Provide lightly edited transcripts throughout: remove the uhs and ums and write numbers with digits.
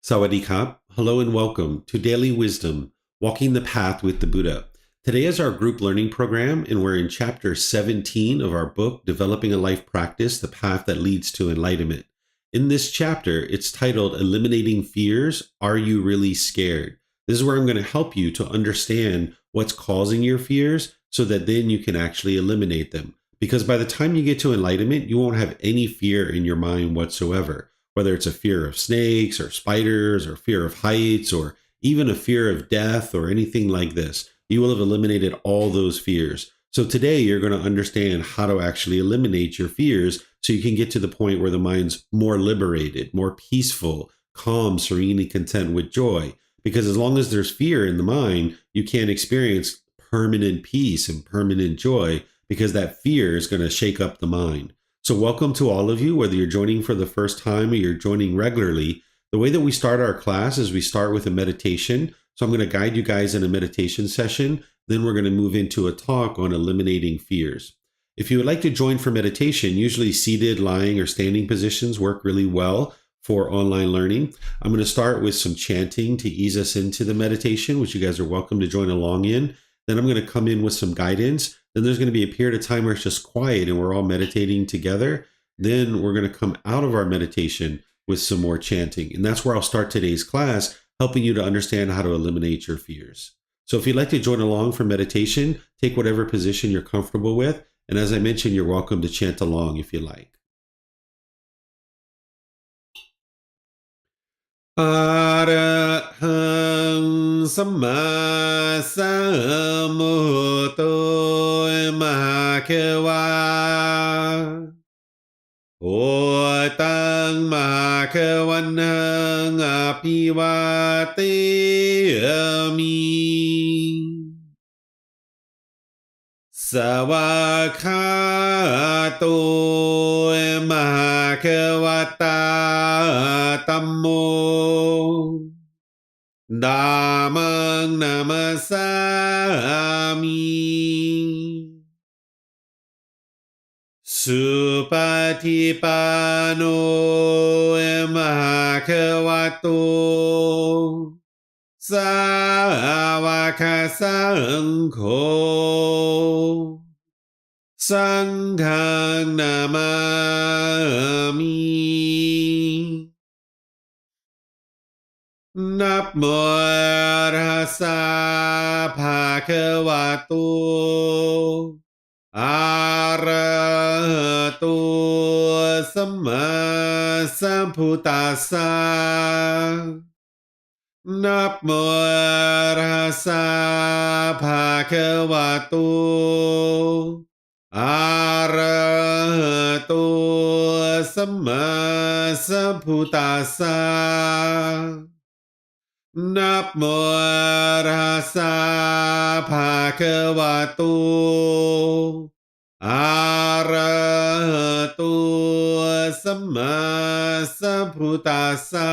Sawadee-kap. Hello and welcome to Daily Wisdom, Walking the Path with the Buddha. Today is our group learning program, and we're in chapter 17 of our book, Developing a Life Practice, The Path That Leads to Enlightenment. In this chapter, it's titled Eliminating Fears, Are You Really Scared? This is where I'm going to help you to understand what's causing your fears so that then you can actually eliminate them. Because by the time you get to enlightenment, you won't have any fear in your mind whatsoever. Whether it's a fear of snakes or spiders or fear of heights or even a fear of death or anything like this, you will have eliminated all those fears. So today you're going to understand how to actually eliminate your fears so you can get to the point where the mind's more liberated, more peaceful, calm, serene, and content with joy. Because as long as there's fear in the mind, you can't experience permanent peace and permanent joy because that fear is going to shake up the mind. So welcome to all of you, whether you're joining for the first time or you're joining regularly. The way that we start our class is we start with a meditation. So I'm going to guide you guys in a meditation session. Then we're going to move into a talk on eliminating fears. If you would like to join for meditation, usually seated, lying, or standing positions work really well for online learning. I'm going to start with some chanting to ease us into the meditation, which you guys are welcome to join along in. Then I'm going to come in with some guidance. Then there's going to be a period of time where it's just quiet and we're all meditating together. Then we're going to come out of our meditation with some more chanting. And that's where I'll start today's class, helping you to understand how to eliminate your fears. So if you'd like to join along for meditation, take whatever position you're comfortable with. And as I mentioned, you're welcome to chant along if you like. Arahang Samma Sambuddho Mahakawa Otang Mahakawanang Apivateyami Sawakato Mahakawata Tammo Dhammang Namasami Supatipano Mahakavato Sāvaka Saṅkho Saṅghang Namami Namo Tassa Bhagavato Arahato Samma Sambuddhassa Namo Tassa Bhagavato Arahato Samma Sambuddhassa Namo Tassa Bhagavato Arahato Samma Sambuddhassa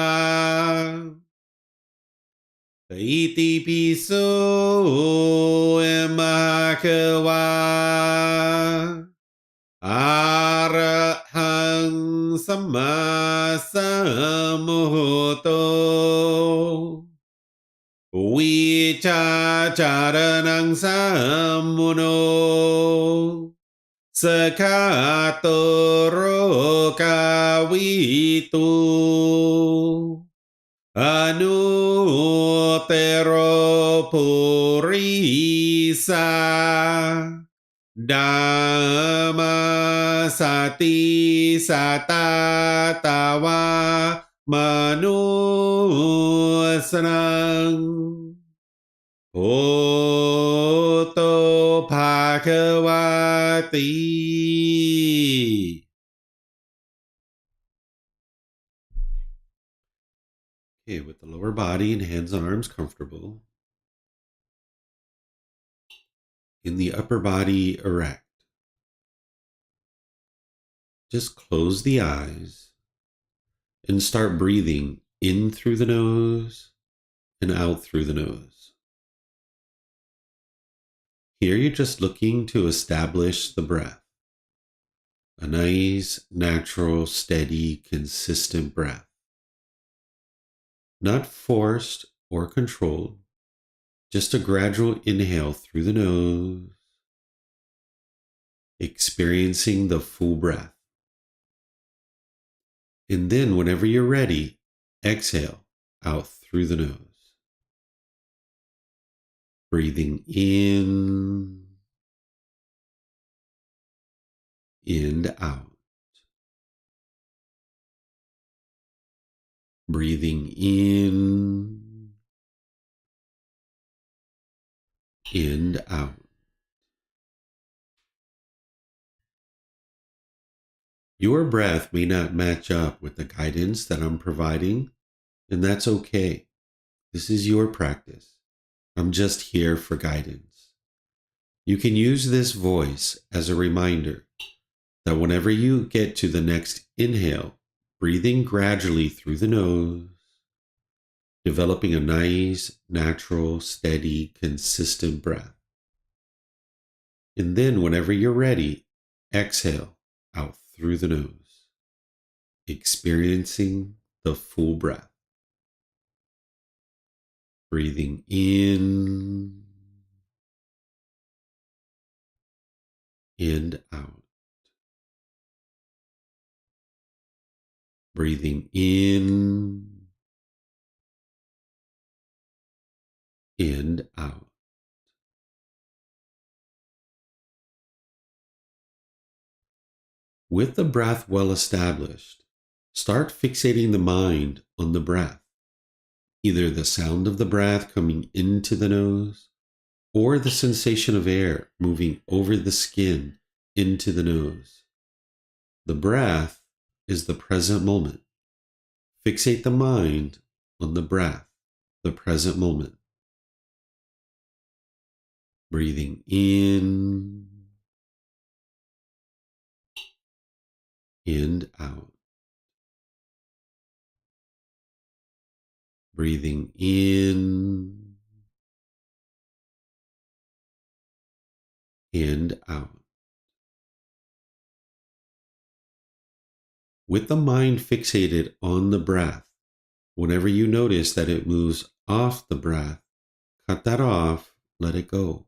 Iti piso Mahakawa Arahang Samma Sambuddho Vicacaranang Sammuno Sakatoro Kawitu Anutero Purisa Dhamma Sati Satatawa Manusang Oto Bhagavati. Okay, with the lower body and hands and arms comfortable. In the upper body erect. Just close the eyes and start breathing in through the nose and out through the nose. Here you're just looking to establish the breath. A nice, natural, steady, consistent breath. not forced or controlled, just a gradual inhale through the nose, experiencing the full breath. And then, whenever you're ready, exhale out through the nose, breathing in and out, breathing in and out. Your breath may not match up with the guidance that I'm providing, and that's okay. This is your practice. I'm just here for guidance. You can use this voice as a reminder that whenever you get to the next inhale, breathing gradually through the nose, developing a nice, natural, steady, consistent breath. And then whenever you're ready, exhale out through the nose, experiencing the full breath. Breathing in and out. Breathing in and out. With the breath well established, start fixating the mind on the breath, either the sound of the breath coming into the nose or the sensation of air moving over the skin into the nose. The breath is the present moment. Fixate the mind on the breath, the present moment. Breathing in and out. Breathing in and out. With the mind fixated on the breath, whenever you notice that it moves off the breath, cut that off, let it go,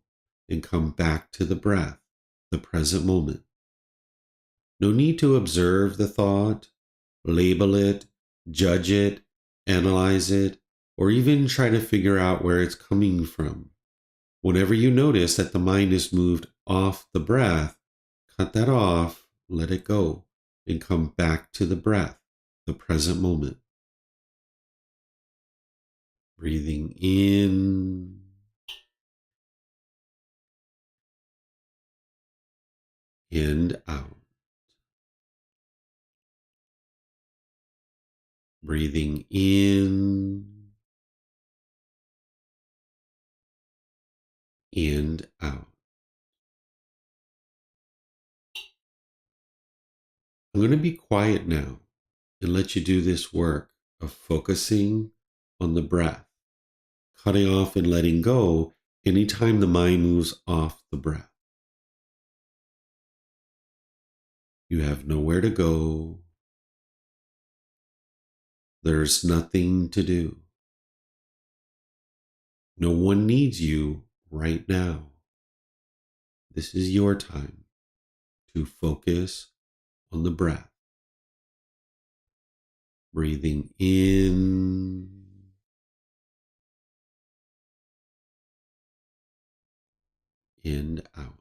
and come back to the breath, the present moment. No need to observe the thought, label it, judge it, analyze it, or even try to figure out where it's coming from. Whenever you notice that the mind is moved off the breath, cut that off, let it go, and come back to the breath, the present moment. Breathing in and out. Breathing in and out. I'm going to be quiet now and let you do this work of focusing on the breath, cutting off and letting go anytime the mind moves off the breath. You have nowhere to go. There's nothing to do. No one needs you right now. This is your time to focus on the breath. Breathing in and out.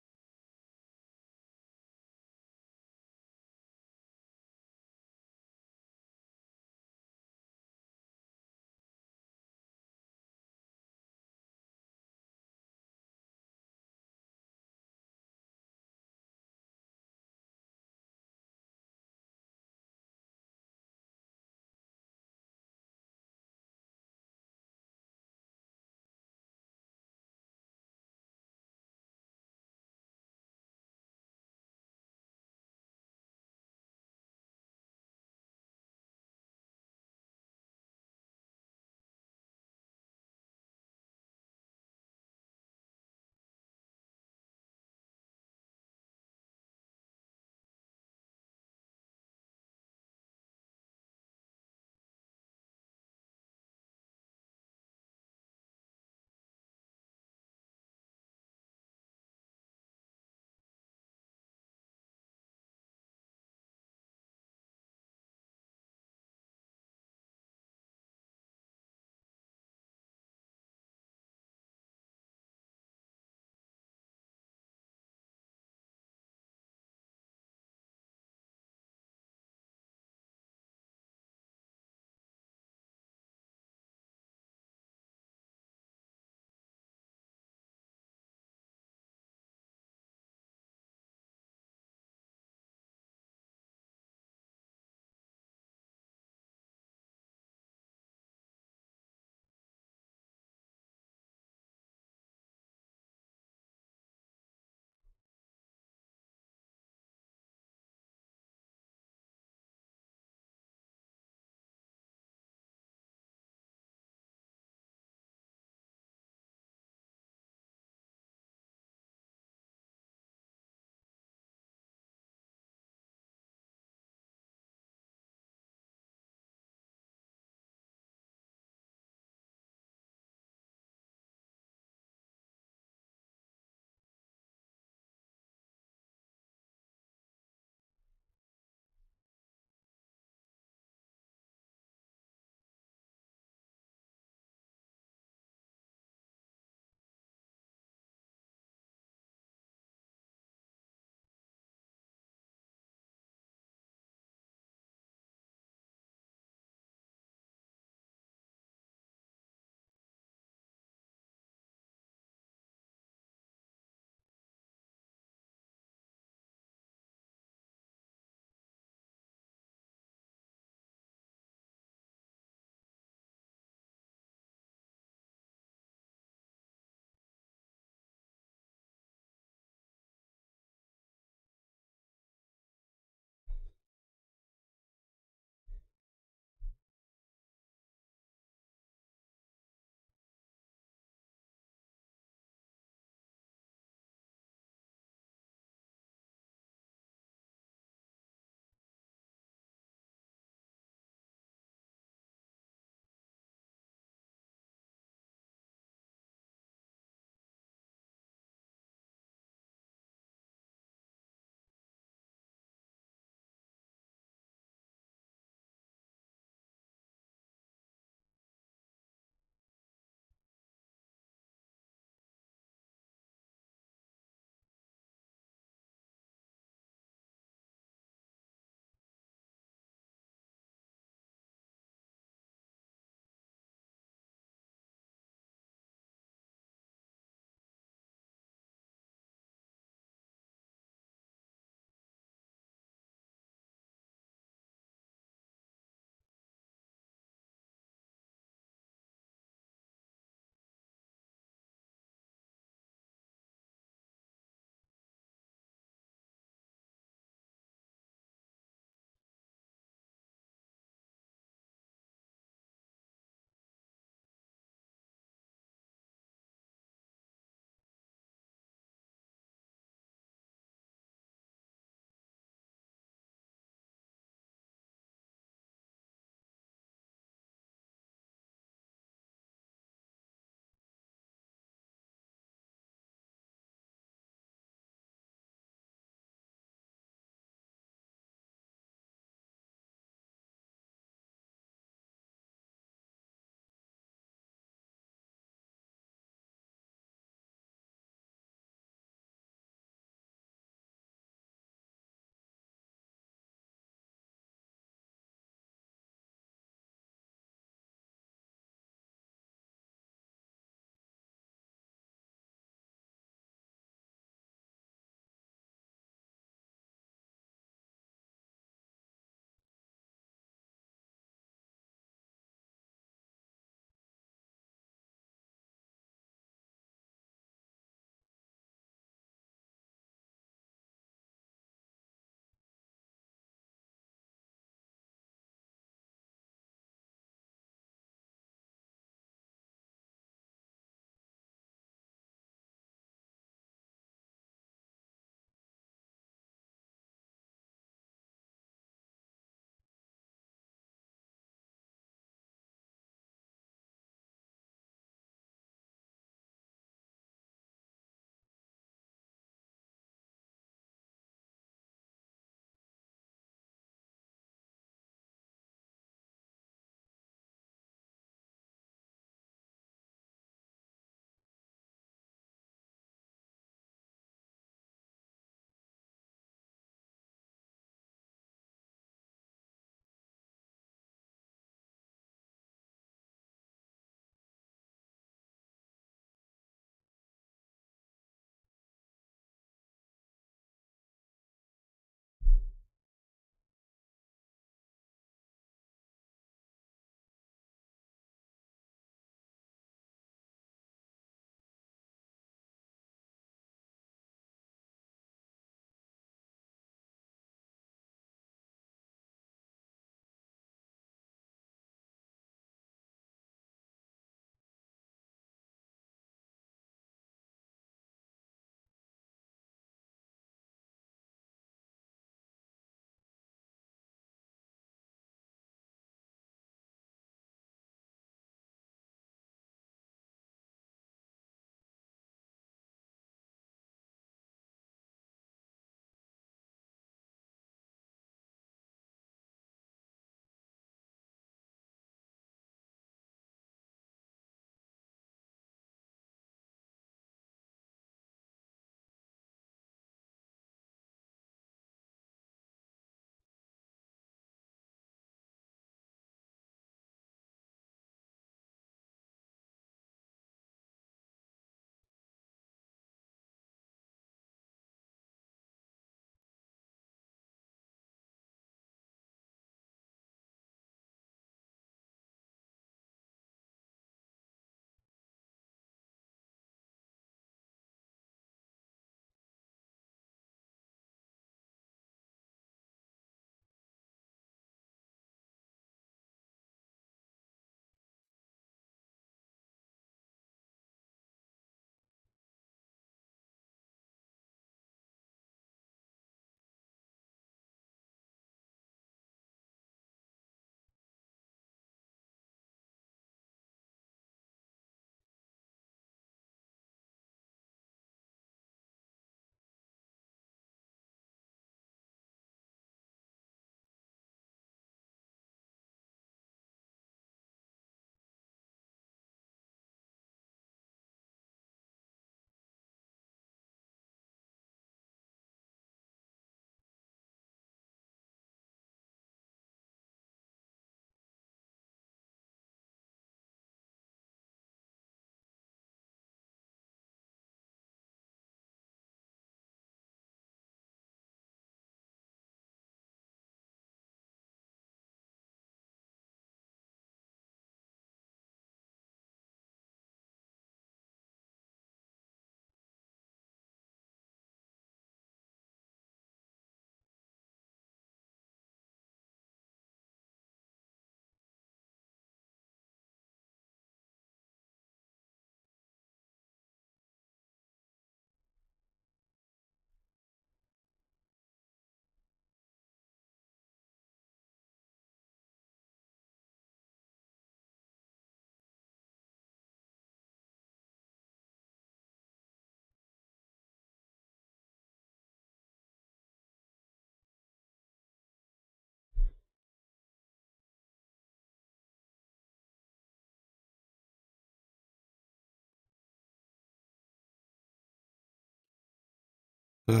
อะ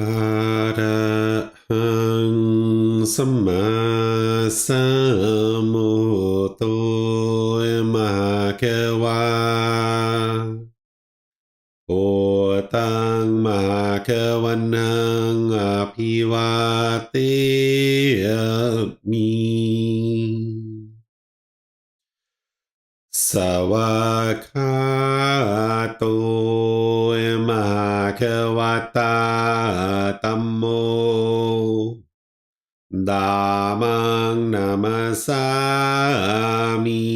ระหังสัมมาสัมพุทโธมหาเกวาโอตังมหาเกวันนังอภิวาเตมิสวากขาโตมหาเกวตาตัมโมดามังนามาสามิ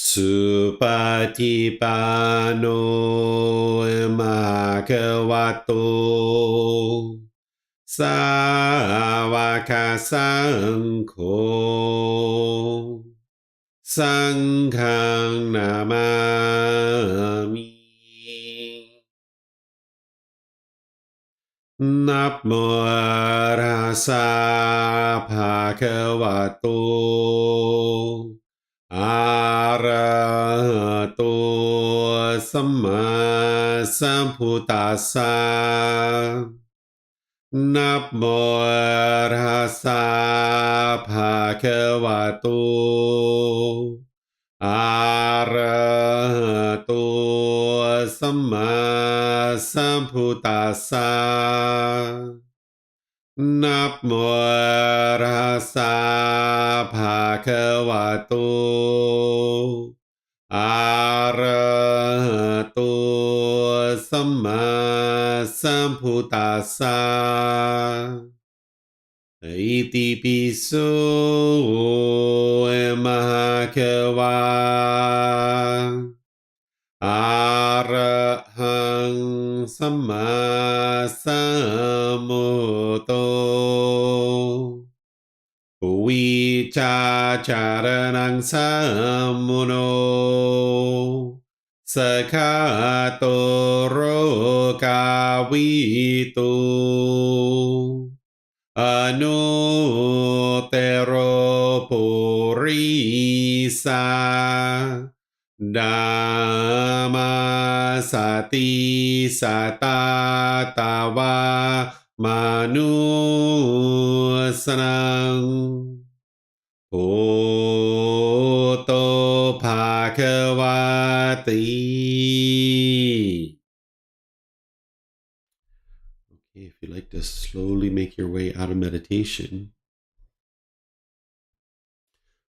สุปฏิปันโนมหาเกวโตสาวกสังโฆสังฆังนามามิ นับโมราสาภาคะวะโตอะระหะโตสัมมาสัมพุทธัสสะนับโมราสาภาคะวะโตอะระหะโตสัมมาสัมพุทธัสสะนับโมราสาภาคะวะโตอะระหะโตสัมมาสัมพุทธัสสะอิติปิโสมหะเขวาอะระหังสัมมาสัมพุทโธวิชาจารนังสัมมุโนสกขาโตโรกาวิตุอนุเตโรปุริสาดามาสติสตาตาวามานุสนังโอโตภาควาติ Okay, if you'd like to slowly make your way out of meditation.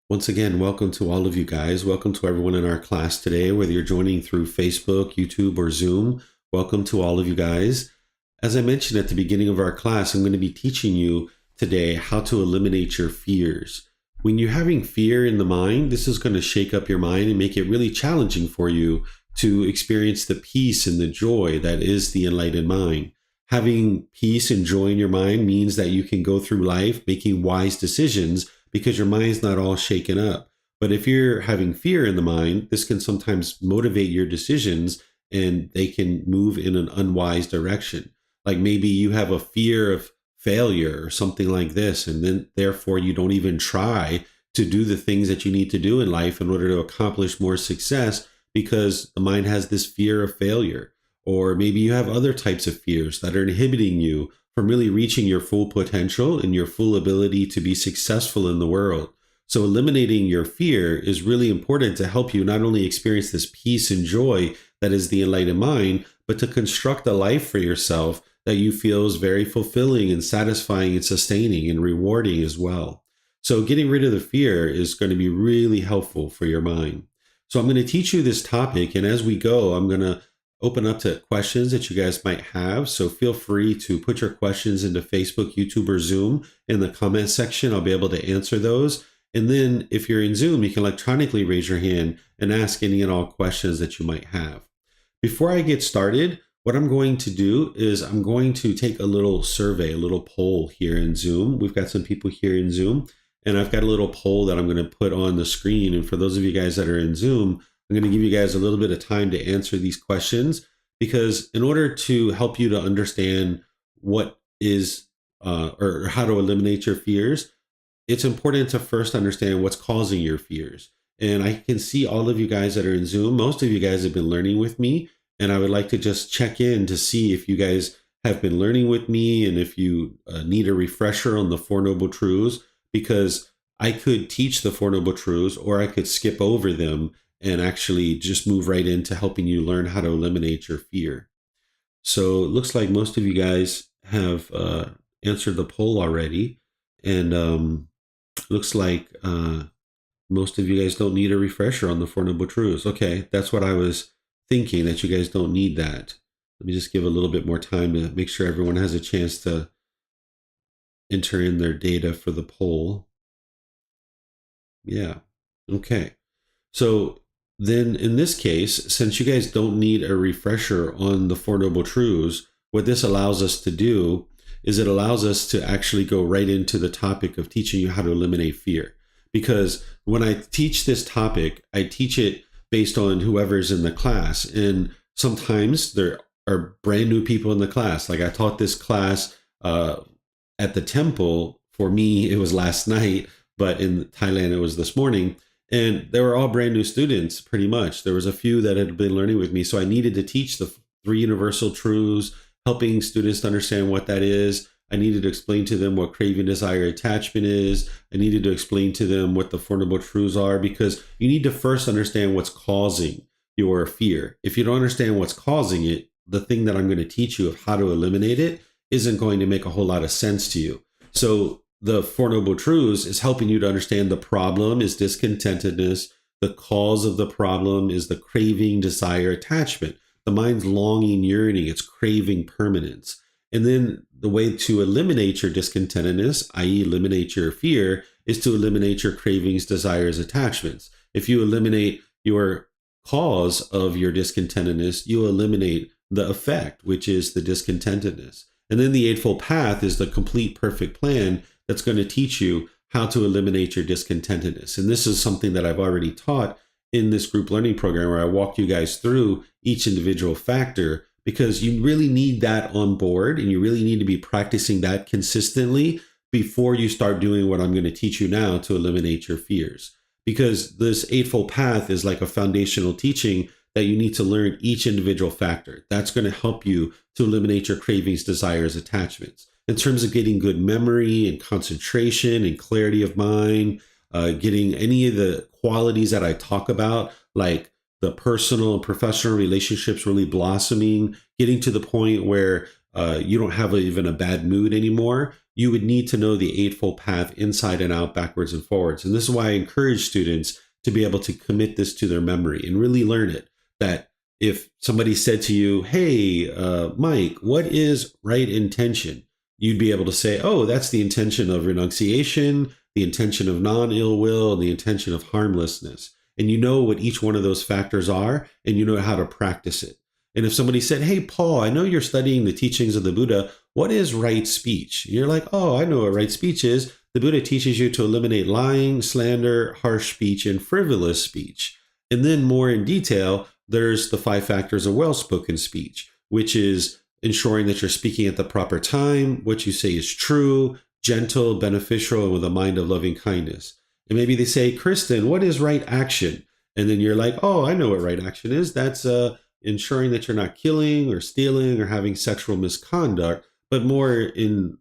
Once again, welcome to all of you guys. Welcome to everyone in our class today, whether you're joining through Facebook, YouTube, or Zoom. Welcome to all of you guys. As I mentioned at the beginning of our class, I'm going to be teaching you today how to eliminate your fears. When you're having fear in the mind, this is going to shake up your mind and make it really challenging for you to experience the peace and the joy that is the enlightened mind. Having peace and joy in your mind means that you can go through life making wise decisions because your mind's not all shaken up. But if you're having fear in the mind, this can sometimes motivate your decisions and they can move in an unwise direction. Like maybe you have a fear of failure or something like this, and then therefore you don't even try to do the things that you need to do in life in order to accomplish more success because the mind has this fear of failure. Or maybe you have other types of fears that are inhibiting you from really reaching your full potential and your full ability to be successful in the world. So eliminating your fear is really important to help you not only experience this peace and joy that is the enlightened mind, but to construct a life for yourself that you feel is very fulfilling and satisfying and sustaining and rewarding as well. So getting rid of the fear is going to be really helpful for your mind. So I'm going to teach you this topic, and as we go, I'm going to open up to questions that you guys might have. So feel free to put your questions into Facebook, YouTube, or Zoom in the comment section. I'll be able to answer those. And then if you're in Zoom, you can electronically raise your hand and ask any and all questions that you might have. Before I get started, what I'm going to do is I'm going to take a little survey, a little poll here in Zoom. We've got some people here in Zoom, and I've got a little poll that I'm going to put on the screen. And for those of you guys that are in Zoom, I'm going to give you guys a little bit of time to answer these questions, because in order to help you to understand what is or how to eliminate your fears, it's important to first understand what's causing your fears. And I can see all of you guys that are in Zoom. Most of you guys have been learning with me, And I would like to just check in to see if you guys have been learning with me and if you need a refresher on the Four Noble Truths, because I could teach the Four Noble Truths or I could skip over them and actually just move right into helping you learn how to eliminate your fear. So it looks like most of you guys have answered the poll already. And looks like most of you guys don't need a refresher on the Four Noble Truths. Okay, that's what I was thinking, that you guys don't need that. Let me just give a little bit more time to make sure everyone has a chance to enter in their data for the poll. Yeah, okay. So then in this case, since you guys don't need a refresher on the Four Noble Truths, what this allows us to do is it allows us to actually go right into the topic of teaching you how to eliminate fear. Because when I teach this topic, I teach it based on whoever's in the class. And sometimes there are brand new people in the class. Like I taught this class at the temple. For me, it was last night, but in Thailand, it was this morning. And they were all brand new students, pretty much. There was a few that had been learning with me. So I needed to teach the three universal truths, helping students to understand what that is. I needed to explain to them what craving, desire, attachment is. I needed to explain to them what the Four Noble Truths are, because you need to first understand what's causing your fear. If you don't understand what's causing it, the thing that I'm going to teach you of how to eliminate it isn't going to make a whole lot of sense to you. So the Four Noble Truths is helping you to understand the problem is discontentedness. The cause of the problem is the craving, desire, attachment. The mind's longing, yearning, it's craving permanence. And then the way to eliminate your discontentedness, i.e. eliminate your fear, is to eliminate your cravings, desires, attachments. If you eliminate your cause of your discontentedness, you eliminate the effect, which is the discontentedness. And then the Eightfold Path is the complete perfect plan that's going to teach you how to eliminate your discontentedness. And this is something that I've already taught in this group learning program, where I walk you guys through each individual factor, because you really need that on board and you really need to be practicing that consistently before you start doing what I'm going to teach you now to eliminate your fears. Because this Eightfold Path is like a foundational teaching that you need to learn each individual factor. That's going to help you to eliminate your cravings, desires, attachments. In terms of getting good memory and concentration and clarity of mind, getting any of the qualities that I talk about, like the personal and professional relationships really blossoming, getting to the point where you don't have even a bad mood anymore, you would need to know the Eightfold Path inside and out, backwards and forwards. And this is why I encourage students to be able to commit this to their memory and really learn it. That if somebody said to you, hey, Mike, what is right intention? You'd be able to say, oh, that's the intention of renunciation, the intention of non-ill will, and the intention of harmlessness. And you know what each one of those factors are, and you know how to practice it. And if somebody said, hey, Paul, I know you're studying the teachings of the Buddha. What is right speech? And you're like, oh, I know what right speech is. The Buddha teaches you to eliminate lying, slander, harsh speech, and frivolous speech. And then more in detail, there's the 5 factors of well-spoken speech, which is ensuring that you're speaking at the proper time, what you say is true, gentle, beneficial, and with a mind of loving kindness. And maybe they say, Kristen, what is right action? And then you're like, oh, I know what right action is. That's ensuring that you're not killing or stealing or having sexual misconduct, but more in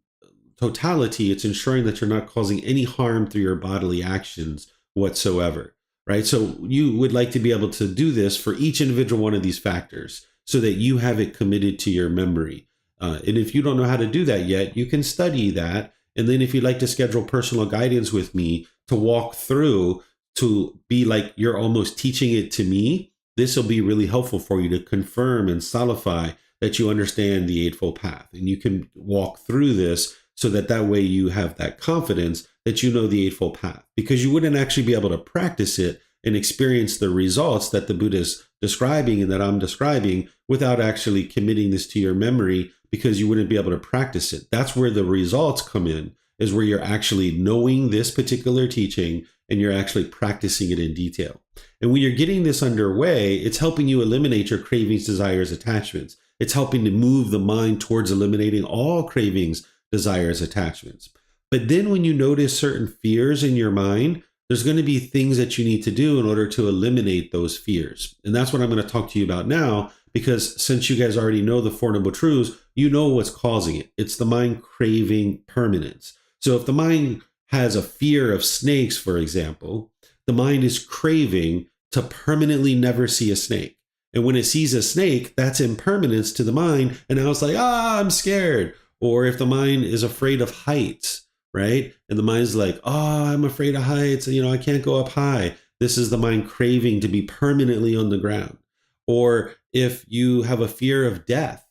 totality, it's ensuring that you're not causing any harm through your bodily actions whatsoever, right? So you would like to be able to do this for each individual one of these factors so that you have it committed to your memory. And if you don't know how to do that yet, you can study that. And then if you'd like to schedule personal guidance with me to walk through, to be like you're almost teaching it to me, this will be really helpful for you to confirm and solidify that you understand the Eightfold Path. And you can walk through this so that way you have that confidence that you know the Eightfold Path, because you wouldn't actually be able to practice it and experience the results that the Buddha is describing and that I'm describing without actually committing this to your memory, because you wouldn't be able to practice it. That's where the results come in, is where you're actually knowing this particular teaching and you're actually practicing it in detail. And when you're getting this underway, it's helping you eliminate your cravings, desires, attachments. It's helping to move the mind towards eliminating all cravings, desires, attachments. But then when you notice certain fears in your mind, there's going to be things that you need to do in order to eliminate those fears. And that's what I'm going to talk to you about now, because since you guys already know the Four Noble Truths, you know what's causing it. It's the mind craving permanence. So if the mind has a fear of snakes, for example, the mind is craving to permanently never see a snake. And when it sees a snake, that's impermanence to the mind. And now it's like, I'm scared. Or if the mind is afraid of heights, right? And the mind's like, I'm afraid of heights. I can't go up high. This is the mind craving to be permanently on the ground. Or if you have a fear of death,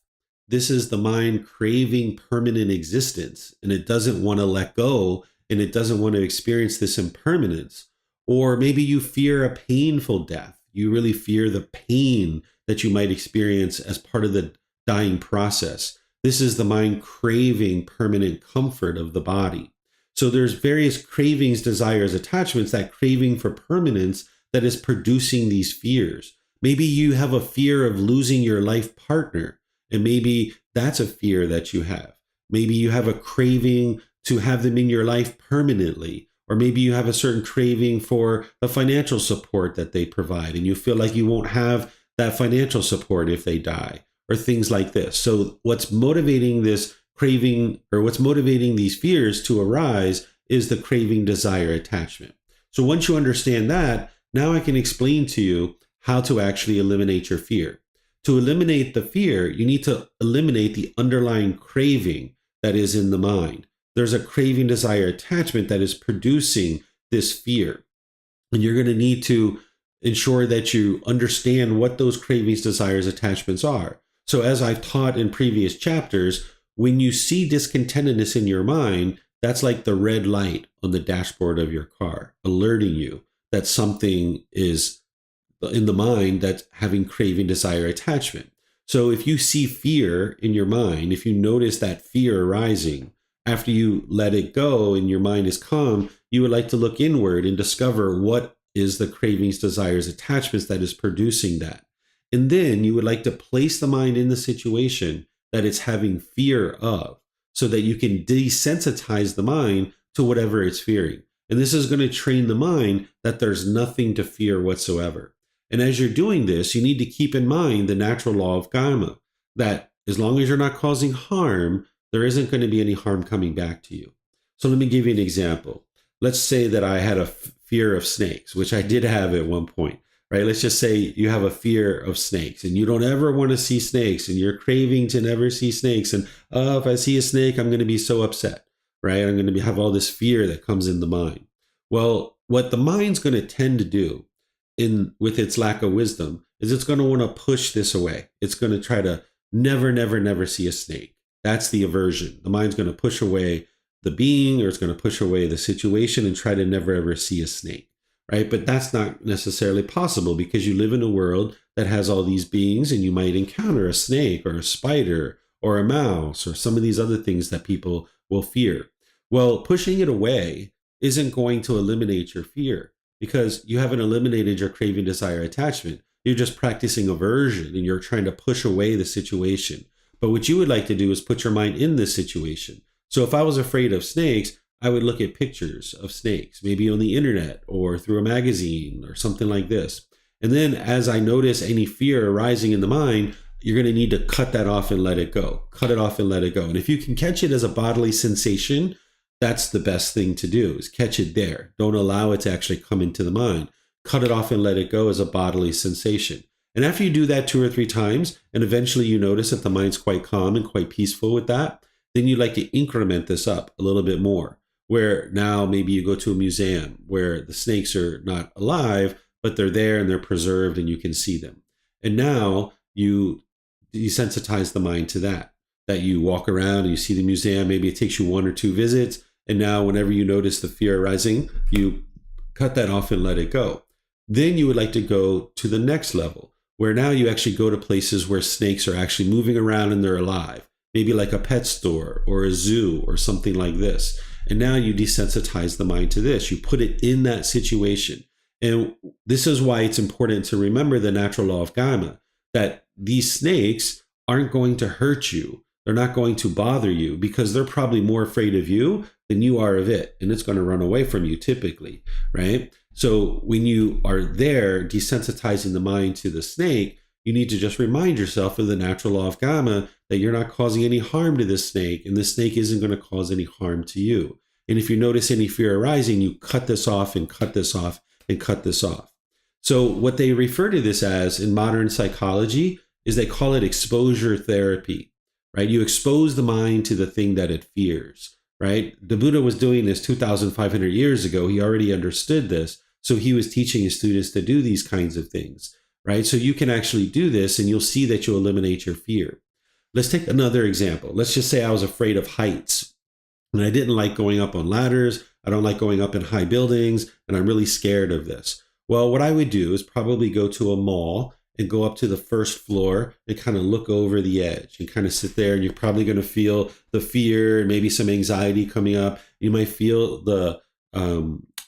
this is the mind craving permanent existence, and it doesn't want to let go, and it doesn't want to experience this impermanence. Or maybe you fear a painful death. You really fear the pain that you might experience as part of the dying process. This is the mind craving permanent comfort of the body. So there's various cravings, desires, attachments, that craving for permanence that is producing these fears. Maybe you have a fear of losing your life partner, and maybe that's a fear that you have. Maybe you have a craving to have them in your life permanently, or maybe you have a certain craving for the financial support that they provide, and you feel like you won't have that financial support if they die, or things like this. So what's motivating this craving, or what's motivating these fears to arise, is the craving, desire, attachment. So once you understand that, now I can explain to you how to actually eliminate your fear. To eliminate the fear, you need to eliminate the underlying craving that is in the mind. There's a craving, desire, attachment that is producing this fear. And you're going to need to ensure that you understand what those cravings, desires, attachments are. So as I've taught in previous chapters, when you see discontentedness in your mind, that's like the red light on the dashboard of your car, alerting you that something is in the mind that's having craving, desire, attachment. So if you see fear in your mind, if you notice that fear arising, after you let it go and your mind is calm, you would like to look inward and discover what is the cravings, desires, attachments that is producing that. And then you would like to place the mind in the situation that it's having fear of, so that you can desensitize the mind to whatever it's fearing. And this is going to train the mind that there's nothing to fear whatsoever. And as you're doing this, you need to keep in mind the natural law of karma, that as long as you're not causing harm, there isn't going to be any harm coming back to you. So let me give you an example. Let's say that I had a fear of snakes, which I did have at one point, right? Let's just say you have a fear of snakes and you don't ever want to see snakes, and you're craving to never see snakes. And if I see a snake, I'm going to be so upset, right? I'm going to have all this fear that comes in the mind. Well, what the mind's going to tend to do with its lack of wisdom is it's going to want to push this away. It's going to try to never see a snake. That's the aversion. The mind's going to push away the being, or it's going to push away the situation and try to never ever see a snake, right? But that's not necessarily possible, because you live in a world that has all these beings, and you might encounter a snake or a spider or a mouse or some of these other things that people will fear. Well, pushing it away isn't going to eliminate your fear, because you haven't eliminated your craving, desire, attachment. You're just practicing aversion, and you're trying to push away the situation. But what you would like to do is put your mind in this situation. So if I was afraid of snakes, I would look at pictures of snakes, maybe on the internet or through a magazine or something like this. And then as I notice any fear arising in the mind, you're going to need to cut that off and let it go. Cut it off and let it go. And if you can catch it as a bodily sensation, that's the best thing to do, is catch it there. Don't allow it to actually come into the mind. Cut it off and let it go as a bodily sensation. And after you do that 2 or 3 times, and eventually you notice that the mind's quite calm and quite peaceful with that, then you'd like to increment this up a little bit more, where now maybe you go to a museum where the snakes are not alive, but they're there and they're preserved and you can see them. And now you desensitize the mind to that you walk around and you see the museum. Maybe it takes you 1 or 2 visits. And now whenever you notice the fear arising, you cut that off and let it go. Then you would like to go to the next level, where now you actually go to places where snakes are actually moving around and they're alive, maybe like a pet store or a zoo or something like this. And now you desensitize the mind to this. You put it in that situation. And this is why it's important to remember the natural law of karma, that these snakes aren't going to hurt you. They're not going to bother you because they're probably more afraid of you than you are of it. And it's going to run away from you typically, right? So when you are there desensitizing the mind to the snake, you need to just remind yourself of the natural law of karma that you're not causing any harm to this snake, and the snake isn't going to cause any harm to you. And if you notice any fear arising, you cut this off and cut this off and cut this off. So what they refer to this as in modern psychology is they call it exposure therapy, right? You expose the mind to the thing that it fears, right? The Buddha was doing this 2,500 years ago. He already understood this. So he was teaching his students to do these kinds of things, right? So you can actually do this and you'll see that you eliminate your fear. Let's take another example. Let's just say I was afraid of heights and I didn't like going up on ladders. I don't like going up in high buildings, and I'm really scared of this. Well, what I would do is probably go to a mall and go up to the first floor and kind of look over the edge and kind of sit there. And you're probably going to feel the fear and maybe some anxiety coming up. You might feel the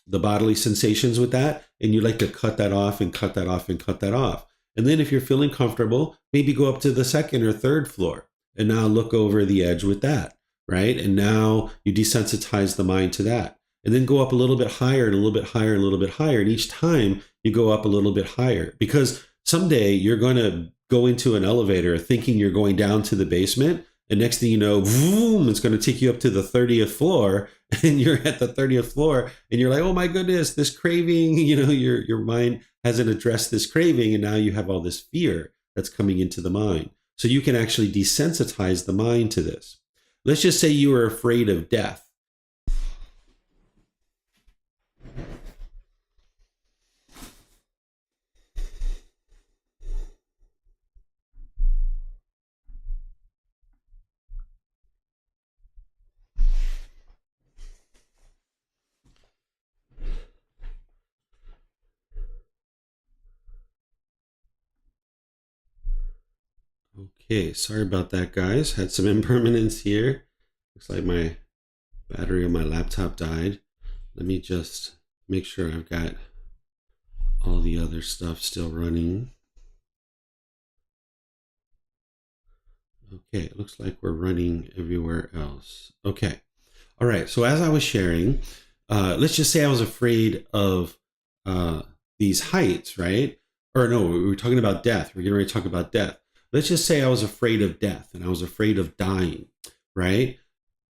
bodily sensations with that, and you like to cut that off and cut that off and cut that off. And then if you're feeling comfortable, maybe go up to the second or third floor and now look over the edge with that, right? And now you desensitize the mind to that. And then go up a little bit higher and a little bit higher and a little bit higher. And each time you go up a little bit higher, because someday you're going to go into an elevator thinking you're going down to the basement. And next thing you know, boom, it's going to take you up to the 30th floor. And you're at the 30th floor and you're like, oh my goodness, this craving, your mind hasn't addressed this craving. And now you have all this fear that's coming into the mind. So you can actually desensitize the mind to this. Let's just say you were afraid of death. Okay, sorry about that, guys. Had some impermanence here. Looks like my battery on my laptop died. Let me just make sure I've got all the other stuff still running. Okay, it looks like we're running everywhere else. Okay. All right, so as I was sharing, let's just say I was afraid of these heights, right? Or no, we were talking about death. We're getting ready to talk about death. Let's just say I was afraid of death and I was afraid of dying, right?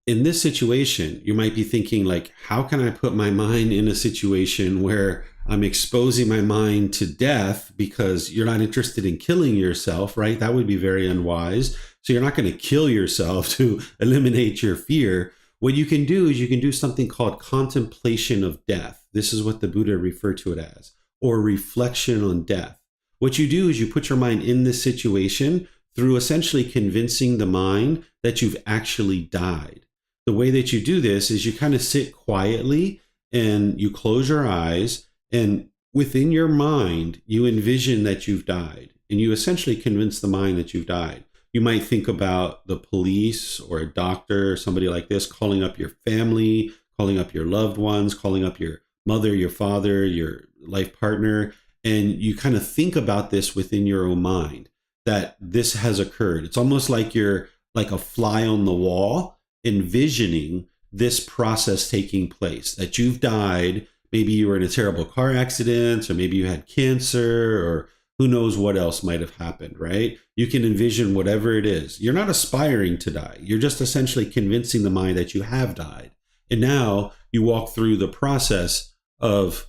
In this situation, you might be thinking like, how can I put my mind in a situation where I'm exposing my mind to death because you're not interested in killing yourself, right? That would be very unwise. So you're not going to kill yourself to eliminate your fear. What you can do is you can do something called contemplation of death. This is what the Buddha referred to it as, or reflection on death. What you do is you put your mind in this situation through essentially convincing the mind that you've actually died. The way that you do this is you kind of sit quietly and you close your eyes, and within your mind, you envision that you've died, and you essentially convince the mind that you've died. You might think about the police or a doctor or somebody like this calling up your family, calling up your loved ones, calling up your mother, your father, your life partner. And you kind of think about this within your own mind, that this has occurred. It's almost like you're like a fly on the wall, envisioning this process taking place, that you've died. Maybe you were in a terrible car accident, or maybe you had cancer, or who knows what else might have happened, right? You can envision whatever it is. You're not aspiring to die. You're just essentially convincing the mind that you have died. And now you walk through the process of,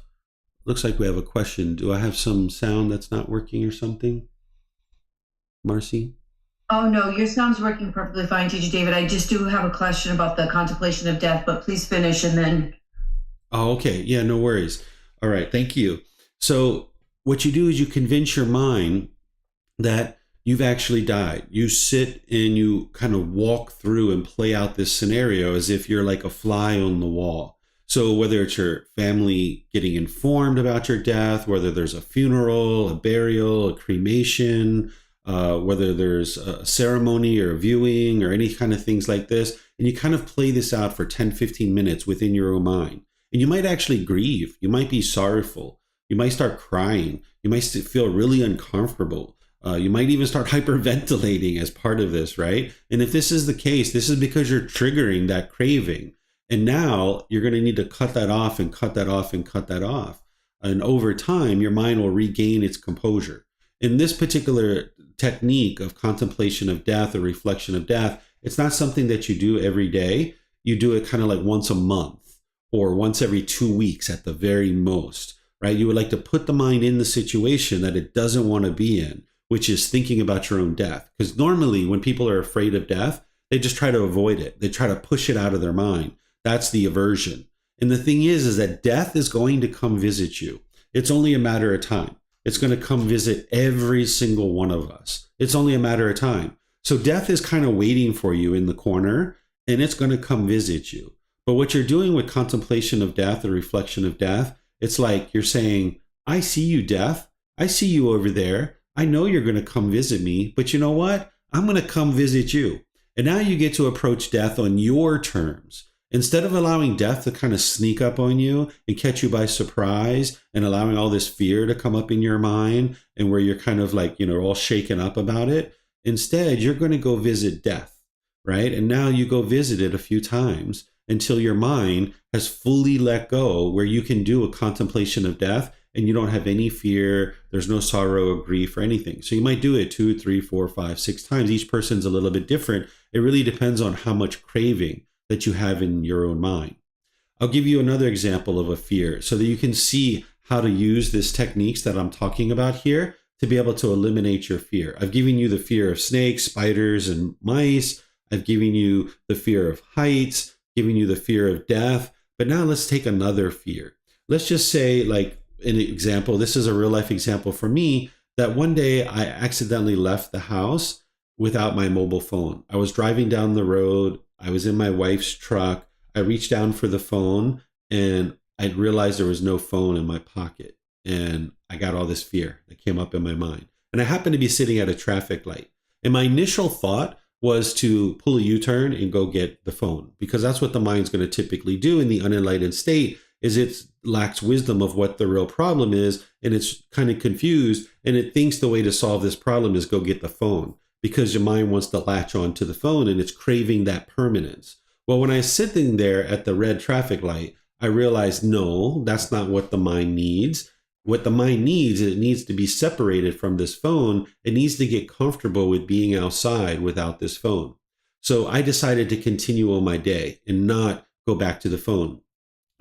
looks like we have a question. Do I have some sound that's not working or something? Marcy? Oh, no, your sound's working perfectly fine, Teacher David. I just do have a question about the contemplation of death, but please finish and then. Oh, okay. Yeah, no worries. All right. Thank you. So what you do is you convince your mind that you've actually died. You sit and you kind of walk through and play out this scenario as if you're like a fly on the wall. So whether it's your family getting informed about your death, whether there's a funeral, a burial, a cremation, whether there's a ceremony or a viewing or any kind of things like this, and you kind of play this out for 10, 15 minutes within your own mind. And you might actually grieve. You might be sorrowful. You might start crying. You might feel really uncomfortable. You might even start hyperventilating as part of this, right? And if this is the case, this is because you're triggering that craving. And now you're going to need to cut that off and cut that off and cut that off. And over time, your mind will regain its composure. In this particular technique of contemplation of death or reflection of death, it's not something that you do every day. You do it kind of like once a month or once every 2 weeks at the very most, right? You would like to put the mind in the situation that it doesn't want to be in, which is thinking about your own death. Because normally when people are afraid of death, they just try to avoid it. They try to push it out of their mind. That's the aversion. And the thing is that death is going to come visit you. It's only a matter of time. It's going to come visit every single one of us. It's only a matter of time. So death is kind of waiting for you in the corner, and it's going to come visit you. But what you're doing with contemplation of death or reflection of death, it's like you're saying, I see you, death. I see you over there. I know you're going to come visit me, but you know what? I'm going to come visit you. And now you get to approach death on your terms. Instead of allowing death to kind of sneak up on you and catch you by surprise and allowing all this fear to come up in your mind and where you're kind of like, all shaken up about it, instead, you're going to go visit death, right? And now you go visit it a few times until your mind has fully let go where you can do a contemplation of death and you don't have any fear. There's no sorrow or grief or anything. So you might do it 2, 3, 4, 5, 6 times. Each person's a little bit different. It really depends on how much craving that you have in your own mind. I'll give you another example of a fear so that you can see how to use these techniques that I'm talking about here to be able to eliminate your fear. I've given you the fear of snakes, spiders, and mice. I've given you the fear of heights, given you the fear of death. But now let's take another fear. Let's just say, like an example, this is a real life example for me, that one day I accidentally left the house without my mobile phone. I was driving down the road. I was in my wife's truck. I reached down for the phone and I realized there was no phone in my pocket. And I got all this fear that came up in my mind. And I happened to be sitting at a traffic light. And my initial thought was to pull a U-turn and go get the phone, because that's what the mind's going to typically do in the unenlightened state. Is it lacks wisdom of what the real problem is, and it's kind of confused, and it thinks the way to solve this problem is go get the phone, because your mind wants to latch on to the phone and it's craving that permanence. Well, when I was sitting there at the red traffic light, I realized, no, that's not what the mind needs. What the mind needs, it needs to be separated from this phone. It needs to get comfortable with being outside without this phone. So I decided to continue on my day and not go back to the phone.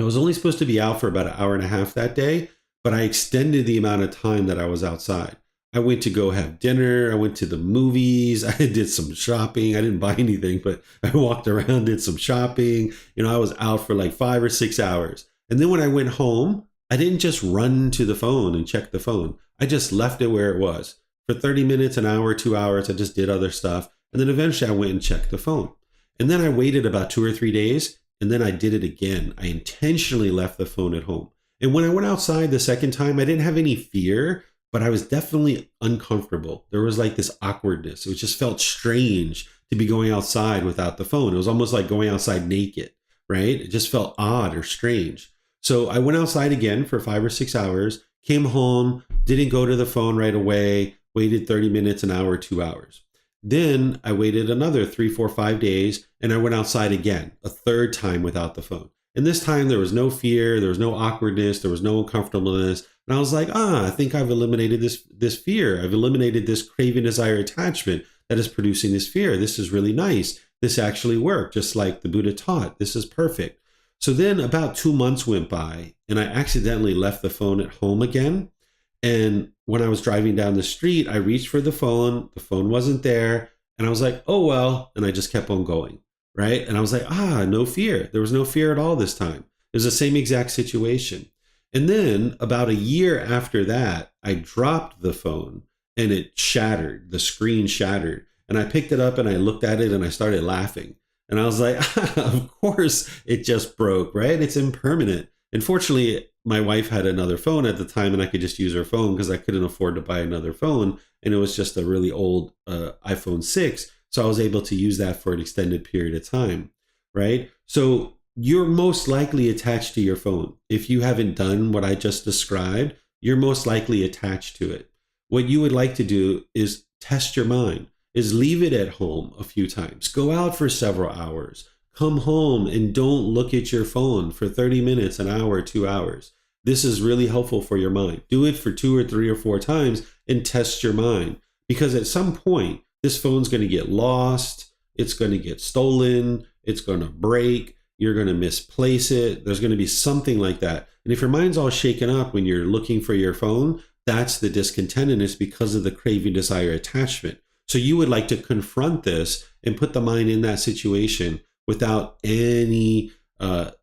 I was only supposed to be out for about an hour and a half that day, but I extended the amount of time that I was outside. I went to go have dinner. I went to the movies. I did some shopping. I didn't buy anything, but I walked around, did some shopping. I was out for like 5 or 6 hours. And then when I went home, I didn't just run to the phone and check the phone. I just left it where it was. For 30 minutes, an hour, 2 hours, I just did other stuff. And then eventually I went and checked the phone. And then I waited about 2 or 3 days. And then I did it again. I intentionally left the phone at home. And when I went outside the second time, I didn't have any fear, but I was definitely uncomfortable. There was like this awkwardness. It just felt strange to be going outside without the phone. It was almost like going outside naked, right? It just felt odd or strange. So I went outside again for 5 or 6 hours, came home, didn't go to the phone right away, waited 30 minutes, an hour, 2 hours. Then I waited another 3, 4, 5 days, and I went outside again, a third time without the phone. And this time there was no fear, there was no awkwardness, there was no uncomfortableness. And I was like, I think I've eliminated this fear. I've eliminated this craving, desire, attachment that is producing this fear. This is really nice. This actually worked, just like the Buddha taught. This is perfect. So then about 2 months went by, and I accidentally left the phone at home again. And when I was driving down the street, I reached for the phone wasn't there. And I was like, oh, well, and I just kept on going, right? And I was like, no fear. There was no fear at all this time. It was the same exact situation. And then about a year after that, I dropped the phone and it shattered. The screen shattered. And I picked it up and I looked at it and I started laughing. And I was like, of course it just broke, right? It's impermanent. And fortunately, my wife had another phone at the time and I could just use her phone because I couldn't afford to buy another phone. And it was just a really old iPhone 6. So I was able to use that for an extended period of time, right? So you're most likely attached to your phone. If you haven't done what I just described, you're most likely attached to it. what you would like to do is test your mind, is leave it at home a few times. Go out for several hours. Come home and don't look at your phone for 30 minutes, an hour, 2 hours. This is really helpful for your mind. Do it for 2 or 3 or 4 times and test your mind. Because at some point, this phone's going to get lost. It's going to get stolen. It's going to break. You're going to misplace it. There's going to be something like that. And if your mind's all shaken up when you're looking for your phone, that's the discontentedness because of the craving, desire, attachment. So you would like to confront this and put the mind in that situation without any,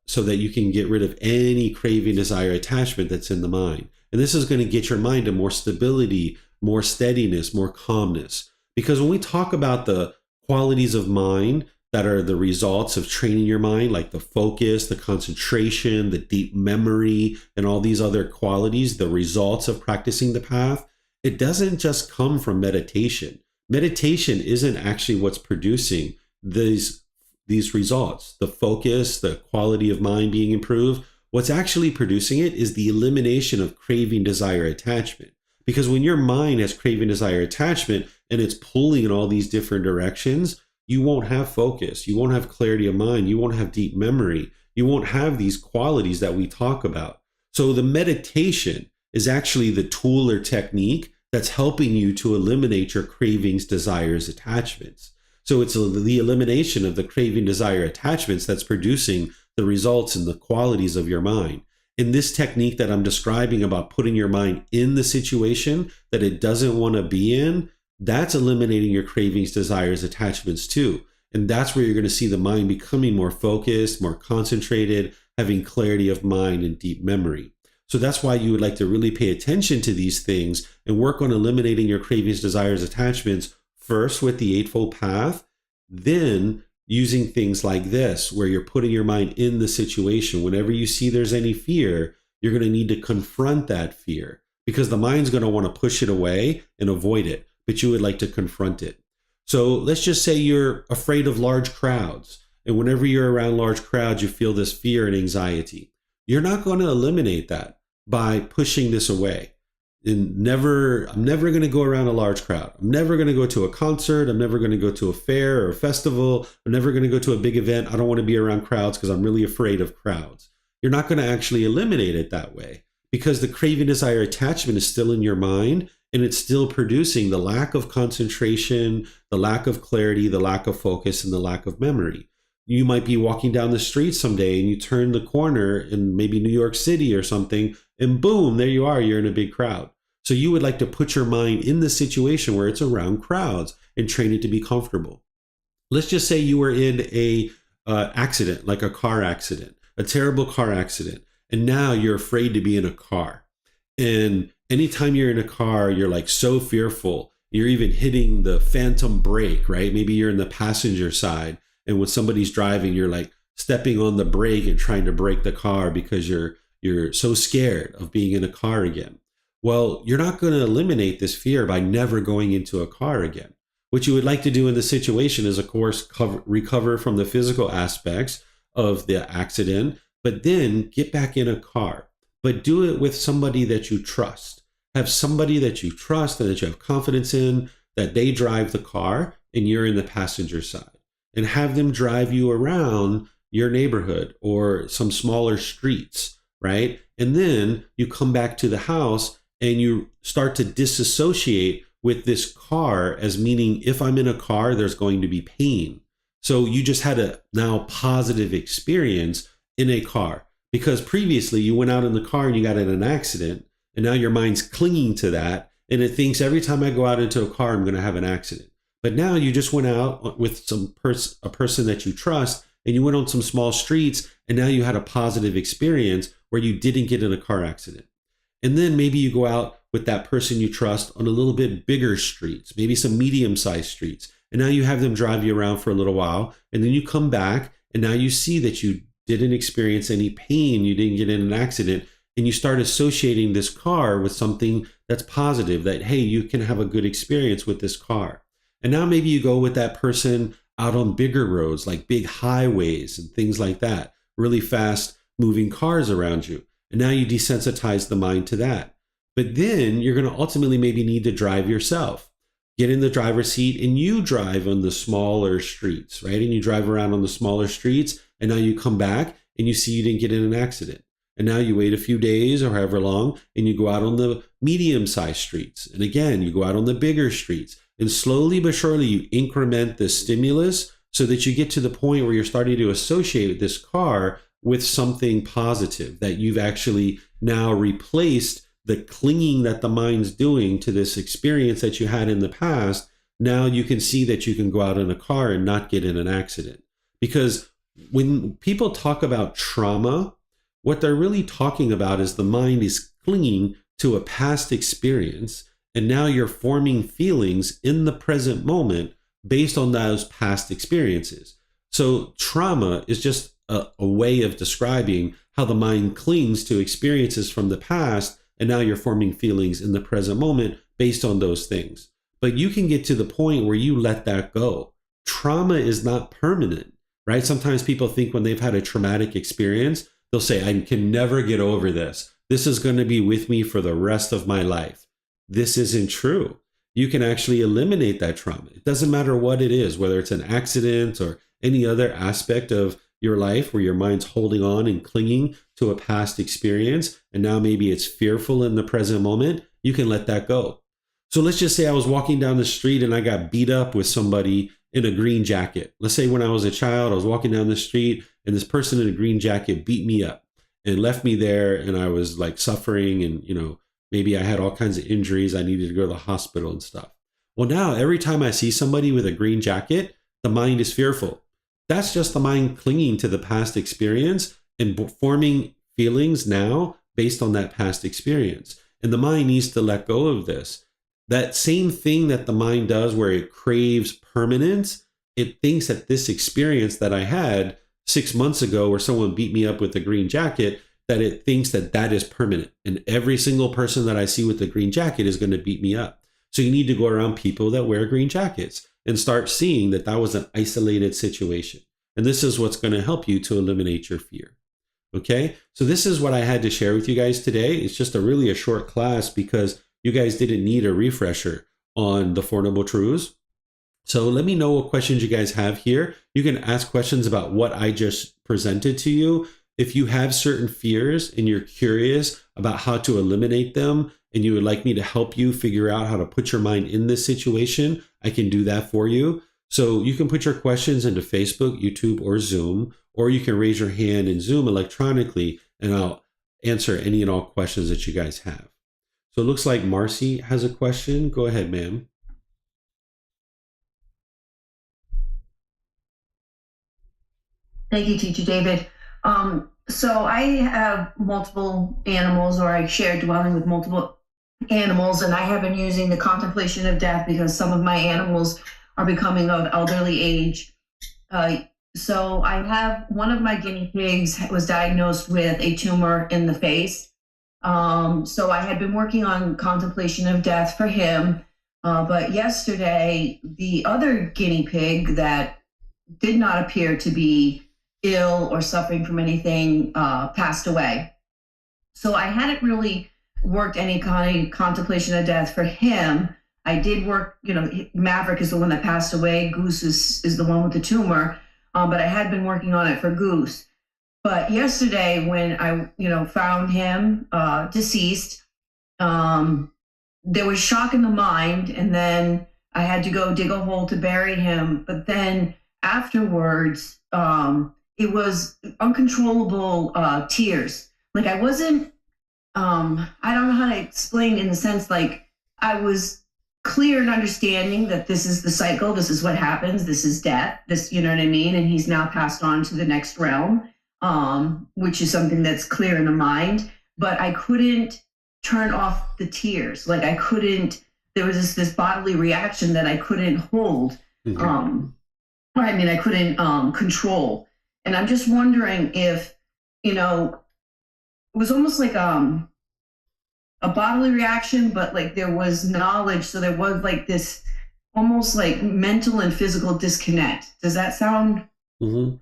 so that you can get rid of any craving, desire, attachment that's in the mind. And this is going to get your mind to more stability, more steadiness, more calmness. Because when we talk about the qualities of mind that are the results of training your mind, like the focus, the concentration, the deep memory, and all these other qualities, the results of practicing the path, it doesn't just come from meditation. Meditation isn't actually what's producing these results, the focus, the quality of mind being improved. What's actually producing it is the elimination of craving, desire, attachment. Because when your mind has craving, desire, attachment, and it's pulling in all these different directions, you won't have focus. You won't have clarity of mind. You won't have deep memory. You won't have these qualities that we talk about. So the meditation is actually the tool or technique that's helping you to eliminate your cravings, desires, attachments. So it's the elimination of the craving, desire, attachments that's producing the results and the qualities of your mind. In this technique that I'm describing about putting your mind in the situation that it doesn't want to be in, that's eliminating your cravings, desires, attachments too. And that's where you're going to see the mind becoming more focused, more concentrated, having clarity of mind and deep memory. So that's why you would like to really pay attention to these things and work on eliminating your cravings, desires, attachments first with the Eightfold Path, then using things like this, where you're putting your mind in the situation. Whenever you see there's any fear, you're going to need to confront that fear because the mind's going to want to push it away and avoid it, but you would like to confront it. So let's just say you're afraid of large crowds. And whenever you're around large crowds, you feel this fear and anxiety. You're not going to eliminate that by pushing this away. I'm never going to go around a large crowd. I'm never going to go to a concert. I'm never going to go to a fair or a festival. I'm never going to go to a big event. I don't want to be around crowds because I'm really afraid of crowds. You're not going to actually eliminate it that way because the craving, desire, attachment is still in your mind and it's still producing the lack of concentration, the lack of clarity, the lack of focus, and the lack of memory. You might be walking down the street someday and you turn the corner in maybe New York City or something, and boom, there you are, you're in a big crowd. So you would like to put your mind in the situation where it's around crowds and train it to be comfortable. Let's just say you were in a accident, like a car accident, a terrible car accident, and now you're afraid to be in a car. And anytime you're in a car, you're like so fearful. You're even hitting the phantom brake, right? Maybe you're in the passenger side, and when somebody's driving, you're like stepping on the brake and trying to brake the car because you're so scared of being in a car again. Well, you're not going to eliminate this fear by never going into a car again. What you would like to do in this situation is, of course, recover from the physical aspects of the accident, but then get back in a car. But do it with somebody that you trust. Have somebody that you trust and that you have confidence in, that they drive the car and you're in the passenger side. And have them drive you around your neighborhood or some smaller streets, right? And then you come back to the house and you start to disassociate with this car as meaning if I'm in a car, there's going to be pain. So you just had a now positive experience in a car because previously you went out in the car and you got in an accident and now your mind's clinging to that and it thinks every time I go out into a car, I'm going to have an accident. But now you just went out with a person that you trust and you went on some small streets and now you had a positive experience where you didn't get in a car accident. And then maybe you go out with that person you trust on a little bit bigger streets, maybe some medium-sized streets. And now you have them drive you around for a little while. And then you come back and now you see that you didn't experience any pain. You didn't get in an accident. And you start associating this car with something that's positive, that, hey, you can have a good experience with this car. And now maybe you go with that person out on bigger roads, like big highways and things like that, really fast moving cars around you. And now you desensitize the mind to that. But then you're going to ultimately maybe need to drive yourself. Get in the driver's seat and you drive on the smaller streets, right? And you drive around on the smaller streets, and now you come back and you see you didn't get in an accident. And now you wait a few days or however long, and you go out on the medium-sized streets. And again, you go out on the bigger streets. And slowly but surely, you increment the stimulus so that you get to the point where you're starting to associate this car with something positive, that you've actually now replaced the clinging that the mind's doing to this experience that you had in the past. Now you can see that you can go out in a car and not get in an accident. Because when people talk about trauma, what they're really talking about is the mind is clinging to a past experience, and now you're forming feelings in the present moment based on those past experiences. So trauma is just a way of describing how the mind clings to experiences from the past, and now you're forming feelings in the present moment based on those things. But you can get to the point where you let that go. Trauma is not permanent, right? Sometimes people think when they've had a traumatic experience, they'll say, I can never get over this. This is going to be with me for the rest of my life. This isn't true. You can actually eliminate that trauma. It doesn't matter what it is, whether it's an accident or any other aspect of your life where your mind's holding on and clinging to a past experience, and now maybe it's fearful in the present moment. You can let that go. So let's just say I was walking down the street and I got beat up with somebody in a green jacket. Let's say when I was a child, I was walking down the street and this person in a green jacket beat me up and left me there, and I was like suffering, and maybe I had all kinds of injuries. I needed to go to the hospital and stuff. Well, now every time I see somebody with a green jacket, the mind is fearful. That's just the mind clinging to the past experience and forming feelings now based on that past experience. And the mind needs to let go of this. That same thing that the mind does where it craves permanence, it thinks that this experience that I had 6 months ago where someone beat me up with a green jacket, that it thinks that that is permanent. And every single person that I see with a green jacket is going to beat me up. So you need to go around people that wear green jackets and start seeing that that was an isolated situation. And this is what's going to help you to eliminate your fear. Okay, so this is what I had to share with you guys today. It's just really a short class because you guys didn't need a refresher on the Four Noble Truths. So let me know what questions you guys have here. You can ask questions about what I just presented to you. If you have certain fears and you're curious about how to eliminate them, and you would like me to help you figure out how to put your mind in this situation, I can do that for you. So you can put your questions into Facebook, YouTube, or Zoom, or you can raise your hand in Zoom electronically, and I'll answer any and all questions that you guys have. So it looks like Marcy has a question. Go ahead, ma'am. Thank you, Teacher David. So I have multiple animals, or I share dwelling with multiple animals, and I have been using the contemplation of death because some of my animals are becoming of elderly age. So I have one of my guinea pigs was diagnosed with a tumor in the face. So I had been working on contemplation of death for him. But yesterday, the other guinea pig that did not appear to be ill or suffering from anything passed away. So I hadn't really worked any kind of contemplation of death for him. I did work, Maverick is the one that passed away. Goose is the one with the tumor. But I had been working on it for Goose. But yesterday when I, found him deceased, there was shock in the mind, and then I had to go dig a hole to bury him. But then afterwards, it was uncontrollable tears. Like I wasn't, I don't know how to explain in the sense like I was clear in understanding that this is the cycle, this is what happens, this is death, this, you know what I mean? And he's now passed on to the next realm, which is something that's clear in the mind. But I couldn't turn off the tears. Like I couldn't, there was this bodily reaction that I couldn't hold. Mm-hmm. I couldn't control. And I'm just wondering if, it was almost like a bodily reaction, but like there was knowledge. So there was like this almost like mental and physical disconnect. Does that sound? Mm-hmm.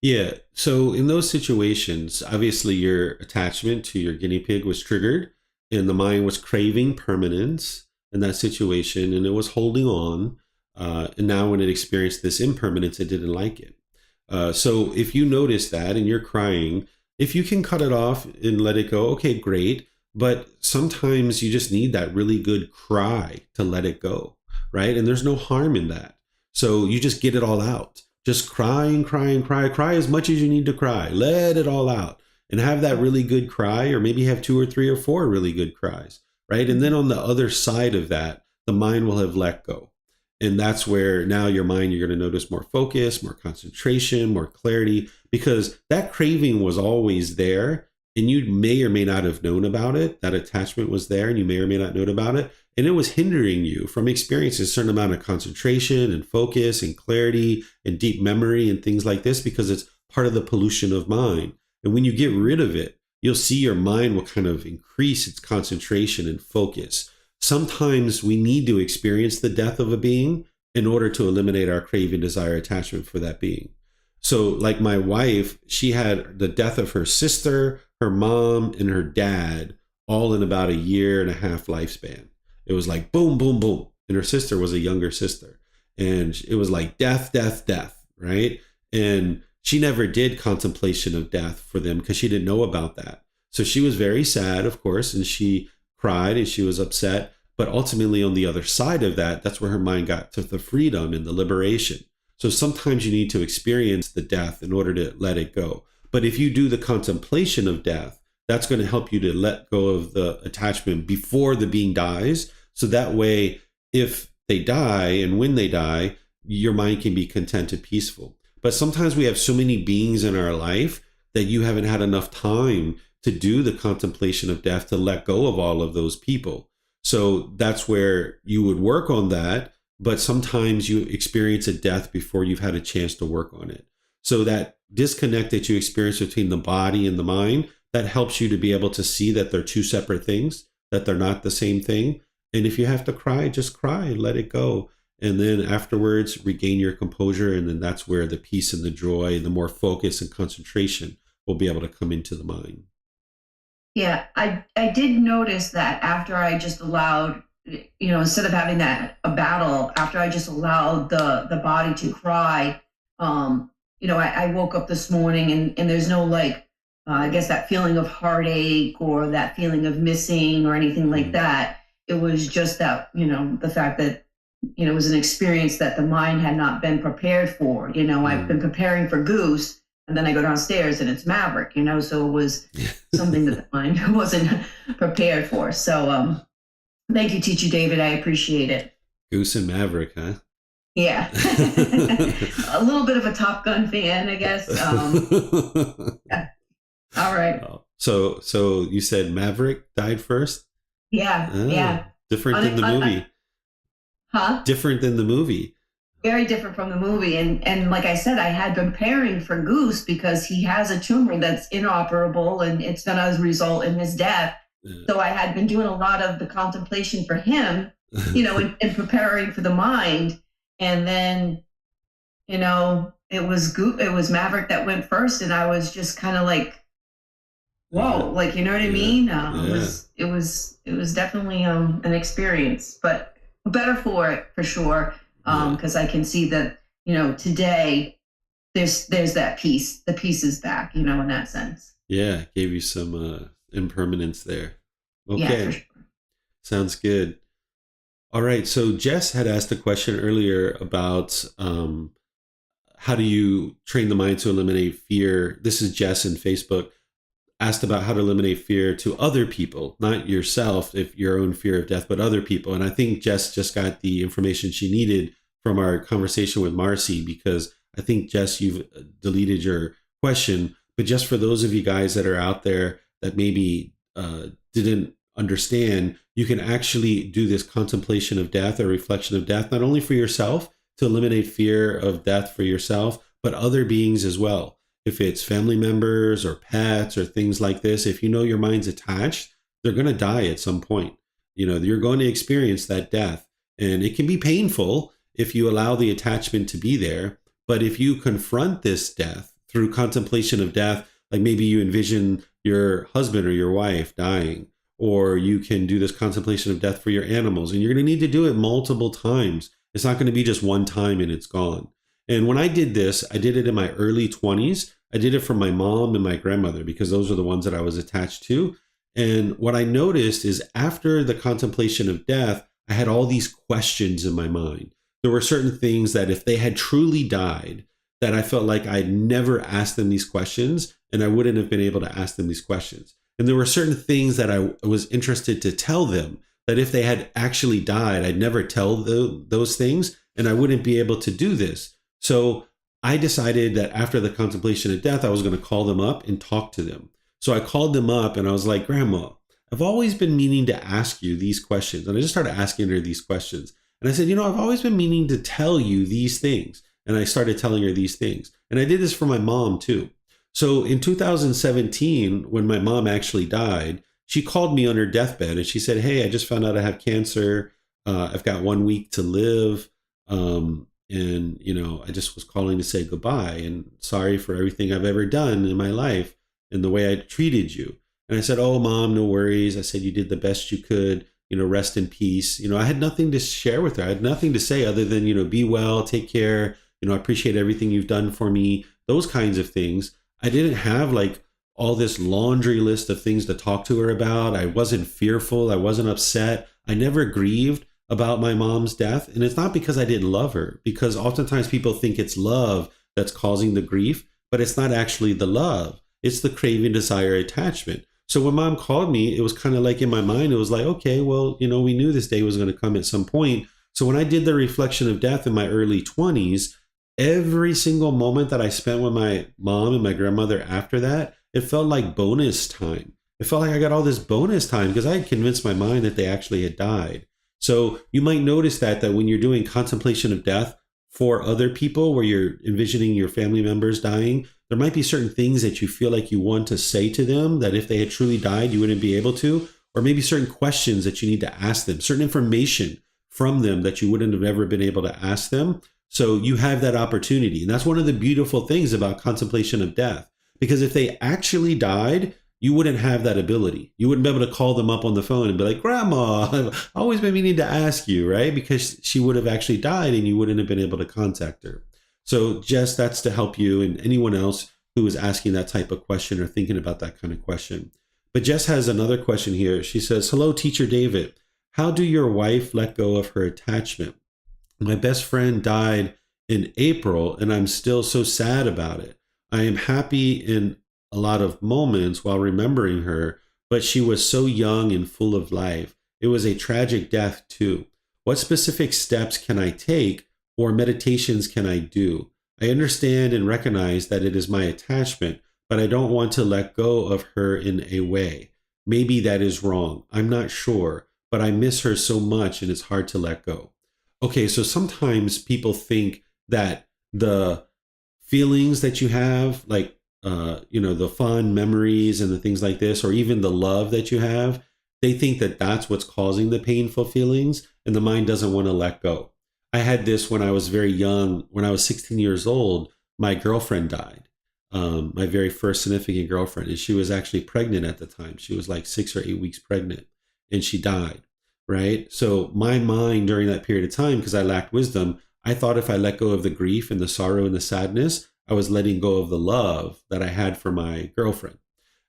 Yeah. So in those situations, obviously your attachment to your guinea pig was triggered. and the mind was craving permanence in that situation, and it was holding on. And now when it experienced this impermanence, it didn't like it. So if you notice that and you're crying, if you can cut it off and let it go, okay, great. But sometimes you just need that really good cry to let it go, right? And there's no harm in that. So you just get it all out. Just cry and cry and cry. Cry as much as you need to cry. Let it all out and have that really good cry, or maybe have 2 or 3 or 4 really good cries, right? And then on the other side of that, the mind will have let go. And that's where now your mind, you're going to notice more focus, more concentration, more clarity, because that craving was always there. And you may or may not have known about it. That attachment was there and you may or may not know about it. And it was hindering you from experiencing a certain amount of concentration and focus and clarity and deep memory and things like this, because it's part of the pollution of mind. And when you get rid of it, you'll see your mind will kind of increase its concentration and focus. Sometimes we need to experience the death of a being in order to eliminate our craving, desire, attachment for that being. So like my wife, she had the death of her sister, her mom, and her dad all in about a 1.5 year lifespan. It was like boom, boom, boom. And her sister was a younger sister. And it was like death, death, death, right? And she never did contemplation of death for them because she didn't know about that. So she was very sad, of course, and she cried and she was upset. But ultimately on the other side of that, that's where her mind got to the freedom and the liberation. So sometimes you need to experience the death in order to let it go. But if you do the contemplation of death, that's going to help you to let go of the attachment before the being dies. So that way, if they die and when they die, your mind can be content and peaceful. But sometimes we have so many beings in our life that you haven't had enough time to do the contemplation of death, to let go of all of those people. So that's where you would work on that. But sometimes you experience a death before you've had a chance to work on it. So that disconnect that you experience between the body and the mind, that helps you to be able to see that they're two separate things, that they're not the same thing. And if you have to cry, just cry and let it go. And then afterwards, regain your composure. And then that's where the peace and the joy and the more focus and concentration will be able to come into the mind. Yeah, I did notice that after I just allowed, instead of having a battle, after I just allowed the body to cry, I woke up this morning and there's no I guess that feeling of heartache or that feeling of missing or anything like that. It was just that, the fact that, it was an experience that the mind had not been prepared for. I've been preparing for Goose and then I go downstairs and it's Maverick, so it was something that the mind wasn't prepared for. So, thank you, Teacher David. I appreciate it. Goose and Maverick, huh? Yeah. A little bit of a Top Gun fan, I guess. Yeah. All right. So you said Maverick died first? Yeah. Yeah. Different than the movie. Huh? Different than the movie. Very different from the movie. And like I said, I had been preparing for Goose because he has a tumor that's inoperable and it's going to result in his death. Yeah. So I had been doing a lot of the contemplation for him, and preparing for the mind. And then, it was Maverick that went first. And I was just kind of like, whoa, you know what I mean? It was definitely an experience, but better for it for sure. Because I can see that, today there's that peace. The peace is back, in that sense. Yeah, gave you some impermanence there. Okay, yeah, for sure. Sounds good. All right, so Jess had asked a question earlier about how do you train the mind to eliminate fear? This is Jess in Facebook. Asked about how to eliminate fear to other people, not yourself, if your own fear of death, but other people. And I think Jess just got the information she needed from our conversation with Marcy, because I think, Jess, you've deleted your question. But just for those of you guys that are out there that maybe didn't understand, you can actually do this contemplation of death or reflection of death, not only for yourself to eliminate fear of death for yourself, but other beings as well. If it's family members or pets or things like this, if your mind's attached, they're going to die at some point. You're going to experience that death. And it can be painful if you allow the attachment to be there. But if you confront this death through contemplation of death, like maybe you envision your husband or your wife dying, or you can do this contemplation of death for your animals. And you're going to need to do it multiple times. It's not going to be just one time and it's gone. And when I did this, I did it in my early 20s. I did it for my mom and my grandmother because those are the ones that I was attached to. And what I noticed is after the contemplation of death, I had all these questions in my mind. There were certain things that if they had truly died, that I felt like I'd never asked them these questions and I wouldn't have been able to ask them these questions. And there were certain things that I was interested to tell them that if they had actually died, I'd never tell those things and I wouldn't be able to do this. So I decided that after the contemplation of death, I was going to call them up and talk to them. So I called them up and I was like, Grandma, I've always been meaning to ask you these questions. And I just started asking her these questions. And I said, I've always been meaning to tell you these things. And I started telling her these things. And I did this for my mom too. So in 2017, when my mom actually died, she called me on her deathbed and she said, hey, I just found out I have cancer. I've got 1 week to live. And, I just was calling to say goodbye and sorry for everything I've ever done in my life and the way I treated you. And I said, oh, Mom, no worries. I said, you did the best you could, rest in peace. I had nothing to share with her. I had nothing to say other than, be well, take care. I appreciate everything you've done for me, those kinds of things. I didn't have like all this laundry list of things to talk to her about. I wasn't fearful. I wasn't upset. I never grieved about my mom's death. And it's not because I didn't love her, because oftentimes people think it's love that's causing the grief, but it's not actually the love. It's the craving, desire, attachment. So when Mom called me, it was kind of like in my mind, it was like, okay, well, we knew this day was going to come at some point. So when I did the reflection of death in my early 20s, every single moment that I spent with my mom and my grandmother after that, it felt like bonus time. It felt like I got all this bonus time because I had convinced my mind that they actually had died. So you might notice that when you're doing contemplation of death for other people, where you're envisioning your family members dying, there might be certain things that you feel like you want to say to them that if they had truly died, you wouldn't be able to, or maybe certain questions that you need to ask them, certain information from them that you wouldn't have ever been able to ask them. So you have that opportunity. And that's one of the beautiful things about contemplation of death, because if they actually died, you wouldn't have that ability. You wouldn't be able to call them up on the phone and be like, Grandma, I've always been meaning to ask you, right? Because she would have actually died and you wouldn't have been able to contact her. So Jess, that's to help you and anyone else who is asking that type of question or thinking about that kind of question. But Jess has another question here. She says, hello, Teacher David. How do your wife let go of her attachment? My best friend died in April and I'm still so sad about it. I am happy in a lot of moments while remembering her, but she was so young and full of life. It was a tragic death too. What specific steps can I take or meditations can I do? I understand and recognize that it is my attachment, but I don't want to let go of her in a way. Maybe that is wrong. I'm not sure, but I miss her so much and it's hard to let go. Okay, so sometimes people think that the feelings that you have, like the fond memories and the things like this, or even the love that you have, they think that that's what's causing the painful feelings and the mind doesn't want to let go. I had this when I was very young. When I was 16 years old, my girlfriend died, my very first significant girlfriend. And she was actually pregnant at the time. She was like 6 or 8 weeks pregnant and she died, right? So my mind during that period of time, because I lacked wisdom, I thought if I let go of the grief and the sorrow and the sadness, I was letting go of the love that I had for my girlfriend.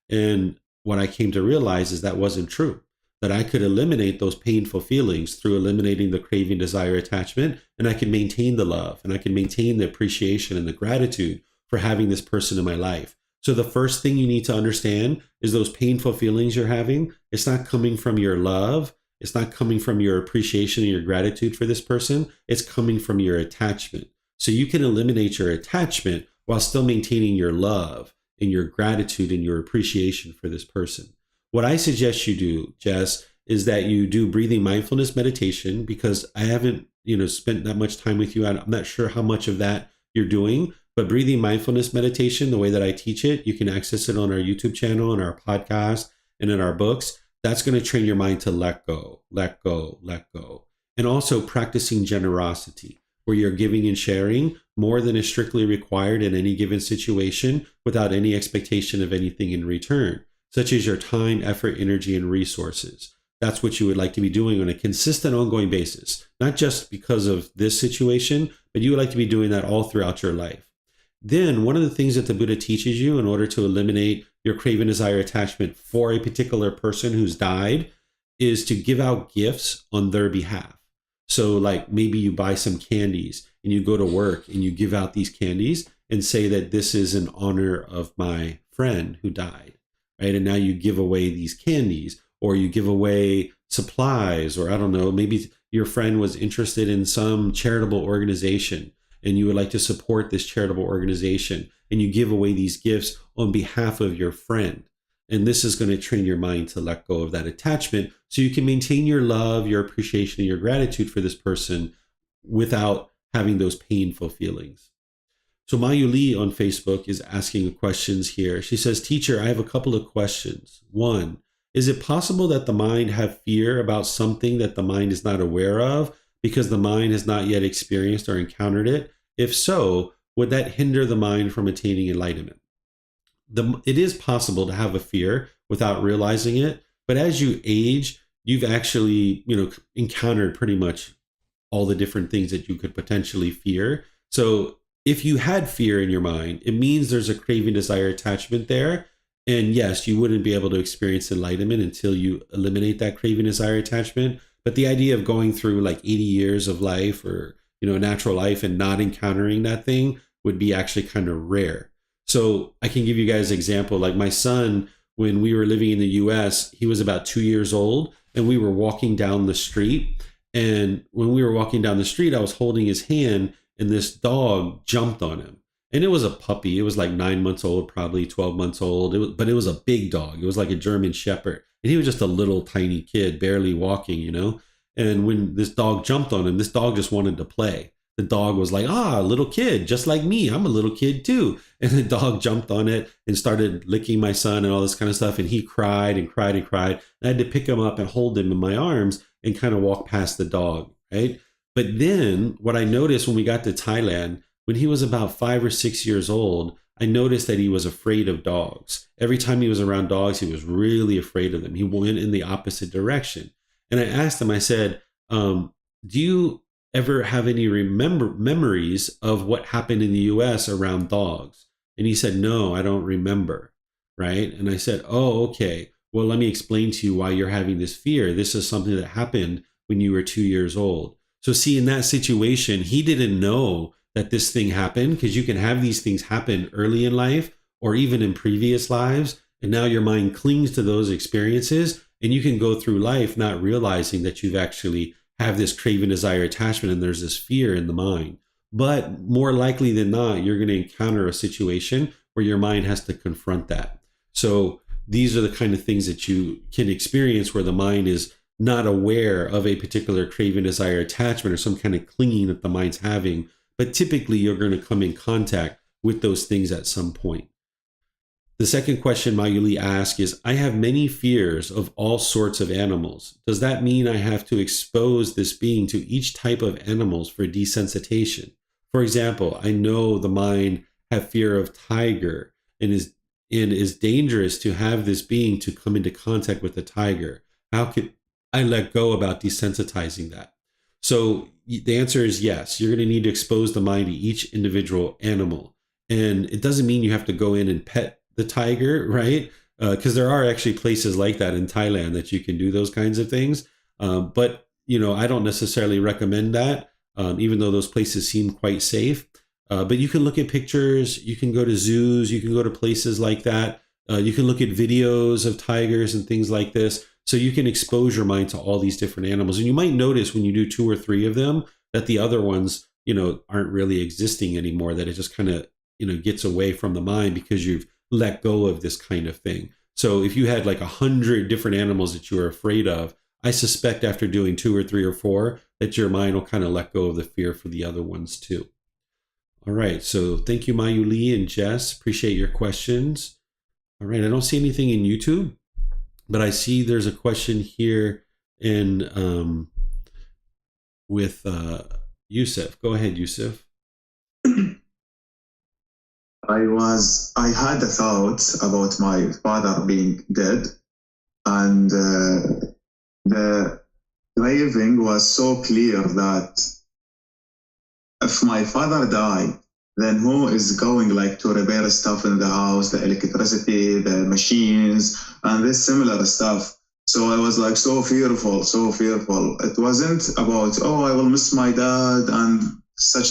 And what I came to realize is that wasn't true, that I could eliminate those painful feelings through eliminating the craving, desire, attachment, and I could maintain the love and I could maintain the appreciation and the gratitude for having this person in my life. So the first thing you need to understand is those painful feelings you're having, it's not coming from your love. It's not coming from your appreciation and your gratitude for this person. It's coming from your attachment. So you can eliminate your attachment while still maintaining your love and your gratitude and your appreciation for this person. What I suggest you do, Jess, is that you do breathing mindfulness meditation, because I haven't, spent that much time with you. I'm not sure how much of that you're doing, but breathing mindfulness meditation, the way that I teach it, you can access it on our YouTube channel and our podcast and in our books. That's going to train your mind to let go, let go, let go. And also practicing generosity, where you're giving and sharing more than is strictly required in any given situation without any expectation of anything in return. such as your time, effort, energy, and resources. That's what you would like to be doing on a consistent, ongoing basis, not just because of this situation, but you would like to be doing that all throughout your life. Then, one of the things that the Buddha teaches you in order to eliminate your craving, desire, attachment for a particular person who's died is to give out gifts on their behalf. So, like maybe you buy some candies and you go to work and you give out these candies and say that this is in honor of my friend who died, right? And now you give away these candies, or you give away supplies, or I don't know, maybe your friend was interested in some charitable organization and you would like to support this charitable organization, and you give away these gifts on behalf of your friend. And this is going to train your mind to let go of that attachment so you can maintain your love, your appreciation, and your gratitude for this person without having those painful feelings. So Mayuli on Facebook is asking questions here. She says, "Teacher, I have a couple of questions. One, is it possible that the mind have fear about something that the mind is not aware of because the mind has not yet experienced or encountered it? If so, would that hinder the mind from attaining enlightenment?" It is possible to have a fear without realizing it, but as you age, you've actually, encountered pretty much all the different things that you could potentially fear. So if you had fear in your mind, it means there's a craving, desire, attachment there. And yes, you wouldn't be able to experience enlightenment until you eliminate that craving, desire, attachment. But the idea of going through like 80 years of life or, a natural life and not encountering that thing would be actually kind of rare. So I can give you guys an example. Like my son, when we were living in the US, he was about 2 years old and we were walking down the street. And when we were walking down the street, I was holding his hand and this dog jumped on him. And it was a puppy. It was like 9 months old, probably 12 months old. But it was a big dog. It was like a German Shepherd. And he was just a little tiny kid, barely walking. And when this dog jumped on him, this dog just wanted to play. The dog was like, little kid, just like me. I'm a little kid too. And the dog jumped on it and started licking my son and all this kind of stuff. And he cried and cried and cried. And I had to pick him up and hold him in my arms and kind of walk past the dog, right? But then what I noticed when we got to Thailand, when he was about 5 or 6 years old, I noticed that he was afraid of dogs. Every time he was around dogs, he was really afraid of them. He went in the opposite direction. And I asked him, I said, do you ever have any memories of what happened in the US around dogs? And he said, no, I don't remember. Right. And I said, oh, okay. Well, let me explain to you why you're having this fear. This is something that happened when you were 2 years old. So see, in that situation, he didn't know that this thing happened, because you can have these things happen early in life or even in previous lives. And now your mind clings to those experiences and you can go through life not realizing that you've actually have this craving, desire, attachment, and there's this fear in the mind. But more likely than not, you're going to encounter a situation where your mind has to confront that. So these are the kind of things that you can experience where the mind is not aware of a particular craving, desire, attachment, or some kind of clinging that the mind's having. But typically, you're going to come in contact with those things at some point. The second question Mayuli asks is, I have many fears of all sorts of animals. Does that mean I have to expose this being to each type of animals for desensitization? For example, I know the mind have fear of tiger and is dangerous to have this being to come into contact with the tiger. How could I let go about desensitizing that? So the answer is yes. You're going to need to expose the mind to each individual animal. And it doesn't mean you have to go in and pet the tiger, right? Because there are actually places like that in Thailand that you can do those kinds of things. But I don't necessarily recommend that, even though those places seem quite safe. But you can look at pictures, you can go to zoos, you can go to places like that. You can look at videos of tigers and things like this. So you can expose your mind to all these different animals. And you might notice when you do 2 or 3 of them that the other ones, aren't really existing anymore, that it just kind of, gets away from the mind because you've let go of this kind of thing. So if you had like 100 different animals that you were afraid of, I suspect after doing 2 or 3 or 4 that your mind will kind of let go of the fear for the other ones too. All right. So thank you, Mayuli and Jess. Appreciate your questions. All right. I don't see anything in YouTube, but I see there's a question here in with Yusuf. Go ahead, Yusuf. I had a thought about my father being dead, and the craving was so clear that if my father died, then who is going like to repair stuff in the house, the electricity, the machines, and this similar stuff. So I was like so fearful, so fearful. It wasn't about, oh, I will miss my dad and such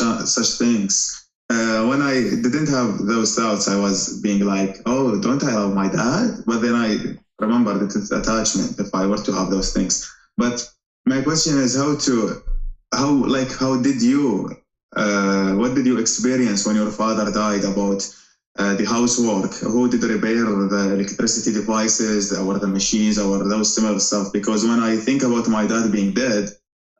things. When I didn't have those thoughts, I was being like, oh, don't I love my dad? But then I remembered that it's attachment if I were to have those things. But my question is how did you what did you experience when your father died about the housework? Who did repair the electricity devices or the machines or those similar stuff? Because when I think about my dad being dead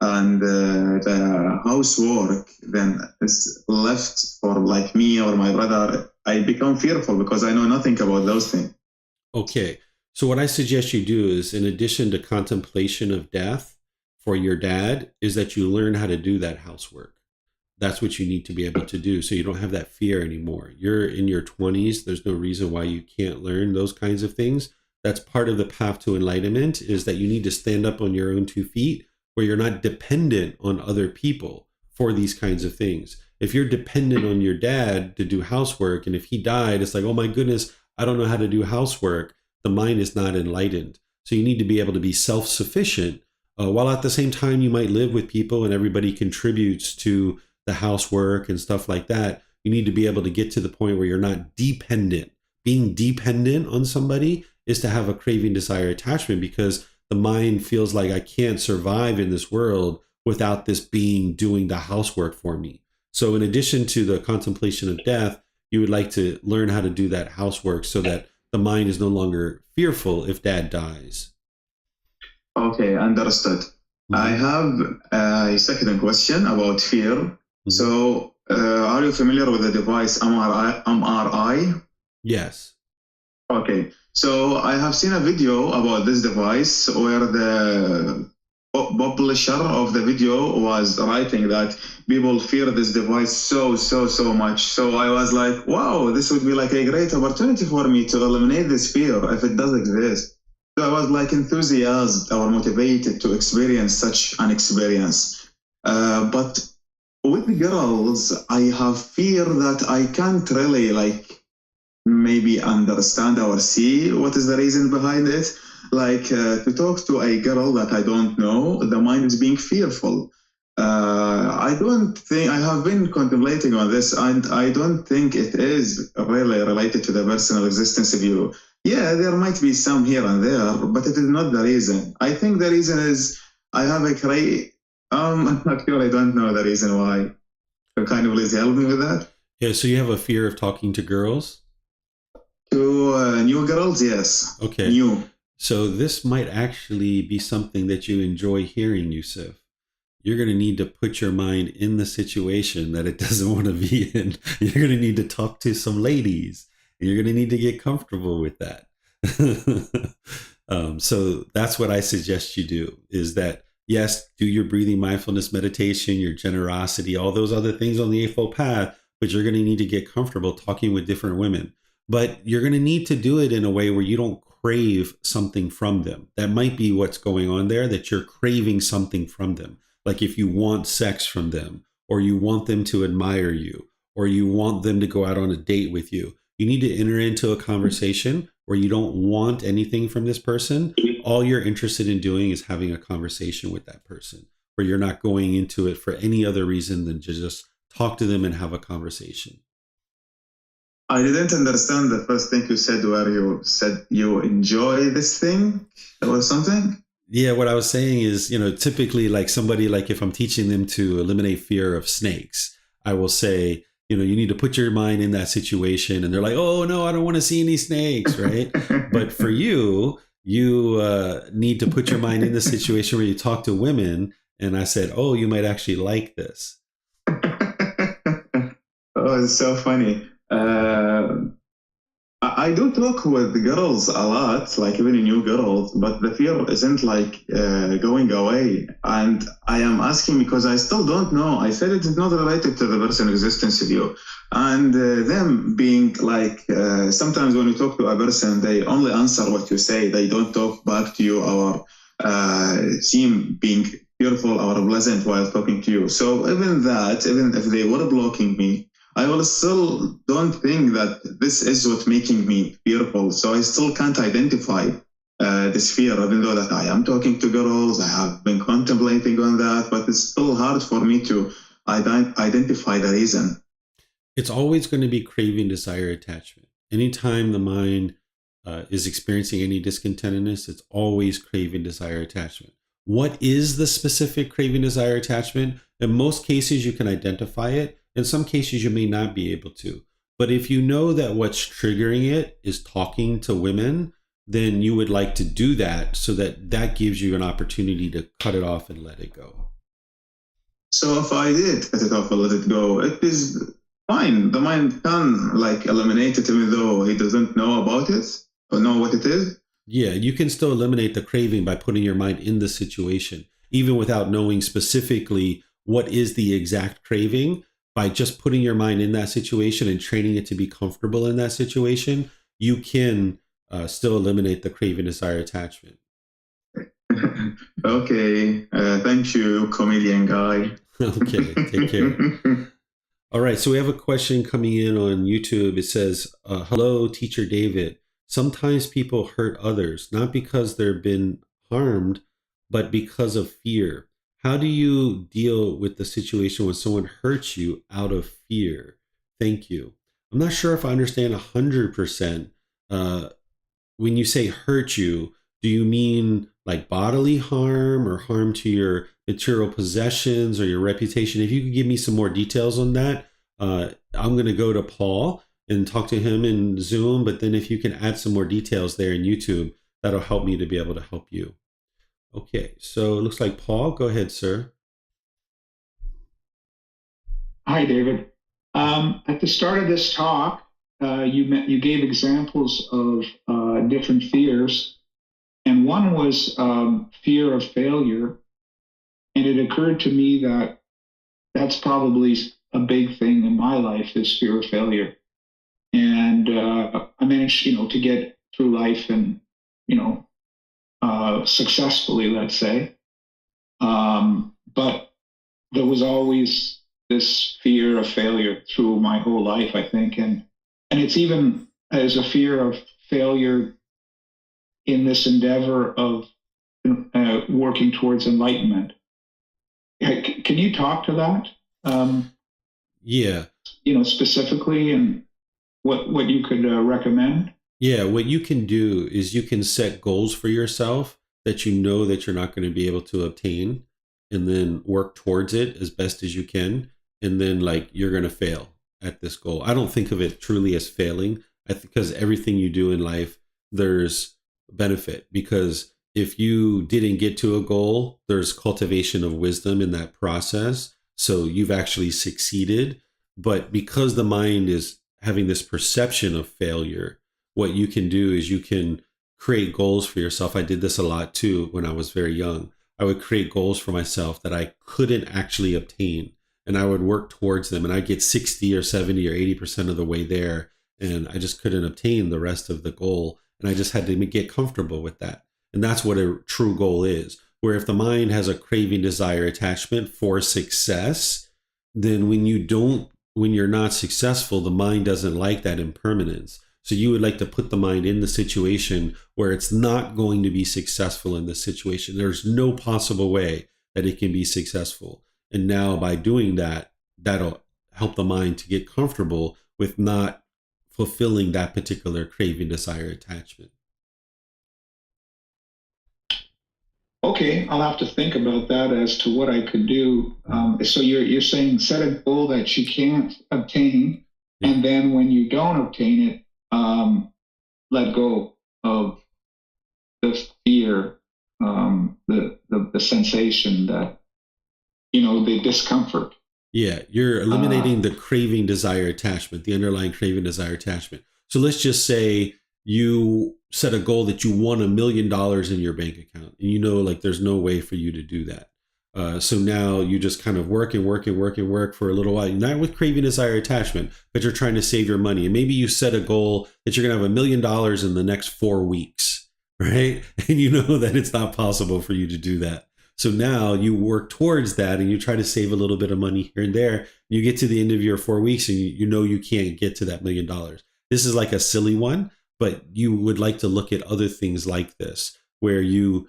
and the housework then is left for like me or my brother, I become fearful because I know nothing about those things. Okay. So what I suggest you do is, in addition to contemplation of death for your dad, is that you learn how to do that housework. That's what you need to be able to do, so you don't have that fear anymore. You're in your 20s. There's no reason why you can't learn those kinds of things. That's part of the path to enlightenment, is that you need to stand up on your own 2 feet, where you're not dependent on other people for these kinds of things. If you're dependent on your dad to do housework, and if he died, it's like, oh my goodness, I don't know how to do housework. The mind is not enlightened. So you need to be able to be self-sufficient, while at the same time you might live with people and everybody contributes to the housework and stuff like that. You need to be able to get to the point where you're not dependent. Being dependent on somebody is to have a craving, desire, attachment, because the mind feels like I can't survive in this world without this being doing the housework for me. So in addition to the contemplation of death, you would like to learn how to do that housework so that the mind is no longer fearful if dad dies. Okay, understood. I Mm-hmm. have a second question about fear. Mm-hmm. So, are you familiar with the device MRI? MRI? Yes. Okay, so I have seen a video about this device where the publisher of the video was writing that people fear this device so much. So I was like, wow, this would be like a great opportunity for me to eliminate this fear if it does exist. So I was like enthusiastic or motivated to experience such an experience. But with girls, I have fear that I can't really like maybe understand or see what is the reason behind it. Like to talk to a girl that I don't know, the mind is being fearful. I don't think I have been contemplating on this, and I don't think it is really related to the personal existence view. Yeah, there might be some here and there, but it is not the reason. I think the reason is I have a cray. Actually, I don't know the reason why. So kind of please help me with that. Yeah. So you have a fear of talking to girls? To new girls, yes, Okay. new. So this might actually be something that you enjoy hearing, Yusuf. You're going to need to put your mind in the situation that it doesn't want to be in. You're going to need to talk to some ladies. And you're going to need to get comfortable with that. So that's what I suggest you do, is that, yes, do your breathing mindfulness meditation, your generosity, all those other things on the Eightfold Path, but you're going to need to get comfortable talking with different women. But you're going to need to do it in a way where you don't crave something from them. That might be what's going on there, that you're craving something from them. Like if you want sex from them, or you want them to admire you, or you want them to go out on a date with you, you need to enter into a conversation where you don't want anything from this person. All you're interested in doing is having a conversation with that person, where you're not going into it for any other reason than to just talk to them and have a conversation. I didn't understand the first thing you said where you said you enjoy this thing or something. Yeah, what I was saying is, typically like somebody, like if I'm teaching them to eliminate fear of snakes, I will say, you need to put your mind in that situation, and they're like, oh no, I don't want to see any snakes, right? But for you, you need to put your mind in the situation where you talk to women, and I said, oh, you might actually like this. Oh, it's so funny. I do talk with girls a lot, like even new girls, but the fear isn't like going away. And I am asking because I still don't know. I said it's not related to the person existence view. And them being like, sometimes when you talk to a person, they only answer what you say. They don't talk back to you or seem being cheerful or pleasant while talking to you. So even that, even if they were blocking me, I will still don't think that this is what making me fearful. So I still can't identify this fear, even though that I am talking to girls, I have been contemplating on that, but it's still hard for me to identify the reason. It's always going to be craving, desire, attachment. Anytime the mind is experiencing any discontentedness, it's always craving, desire, attachment. What is the specific craving, desire, attachment? In most cases, you can identify it. In some cases, you may not be able to. But if you know that what's triggering it is talking to women, then you would like to do that so that that gives you an opportunity to cut it off and let it go. So if I did cut it off and let it go, it is fine. The mind can like eliminate it even though he doesn't know about it or know what it is. Yeah, you can still eliminate the craving by putting your mind in the situation, even without knowing specifically what is the exact craving. By just putting your mind in that situation and training it to be comfortable in that situation, you can still eliminate the craving, desire, attachment. Okay, thank you, comedian guy. Okay, take care. All right, so we have a question coming in on YouTube. It says, hello, Teacher David. Sometimes people hurt others, not because they've been harmed, but because of fear. How do you deal with the situation when someone hurts you out of fear? Thank you. I'm not sure if I understand 100%. When you say hurt you, do you mean like bodily harm or harm to your material possessions or your reputation? If you could give me some more details on that, I'm going to go to Paul and talk to him in Zoom. But then if you can add some more details there in YouTube, that'll help me to be able to help you. Okay, so it looks like Paul. Go ahead, sir. Hi, David. At the start of this talk, you gave examples of different fears, and one was fear of failure. And it occurred to me that that's probably a big thing in my life is fear of failure. And I managed, to get through life and, successfully, let's say. But there was always this fear of failure through my whole life, I think. And it's even as a fear of failure in this endeavor of working towards enlightenment. Can you talk to that? Yeah. Specifically and what you could recommend? Yeah, what you can do is you can set goals for yourself that you know that you're not going to be able to obtain, and then work towards it as best as you can. And then like you're going to fail at this goal. I don't think of it truly as failing. Because everything you do in life, there's benefit. Because if you didn't get to a goal, there's cultivation of wisdom in that process. So you've actually succeeded. But because the mind is having this perception of failure, what you can do is you can create goals for yourself. I did this a lot too when I was very young. I would create goals for myself that I couldn't actually obtain, and I would work towards them, and I'd get 60 or 70 or 80% of the way there, and I just couldn't obtain the rest of the goal. And I just had to get comfortable with that. And that's what a true goal is. Where if the mind has a craving, desire, attachment for success, then when you're not successful, the mind doesn't like that impermanence. So you would like to put the mind in the situation where it's not going to be successful in this situation. There's no possible way that it can be successful. And now by doing that, that'll help the mind to get comfortable with not fulfilling that particular craving, desire, attachment. Okay, I'll have to think about that as to what I could do. So you're saying set a goal that you can't obtain, and then when you don't obtain it, let go of the fear, the sensation that the discomfort. Yeah, you're eliminating the craving, desire, attachment, the underlying craving, desire, attachment. So let's just say you set a goal that you want $1 million in your bank account, and you know, like, there's no way for you to do that. So now you just kind of work and work and work and work for a little while, not with craving, desire, attachment, but you're trying to save your money. And maybe you set a goal that you're going to have $1 million in the next 4 weeks, right? And you know that it's not possible for you to do that. So now you work towards that and you try to save a little bit of money here and there. You get to the end of your 4 weeks and you know you can't get to that $1 million. This is like a silly one, but you would like to look at other things like this where you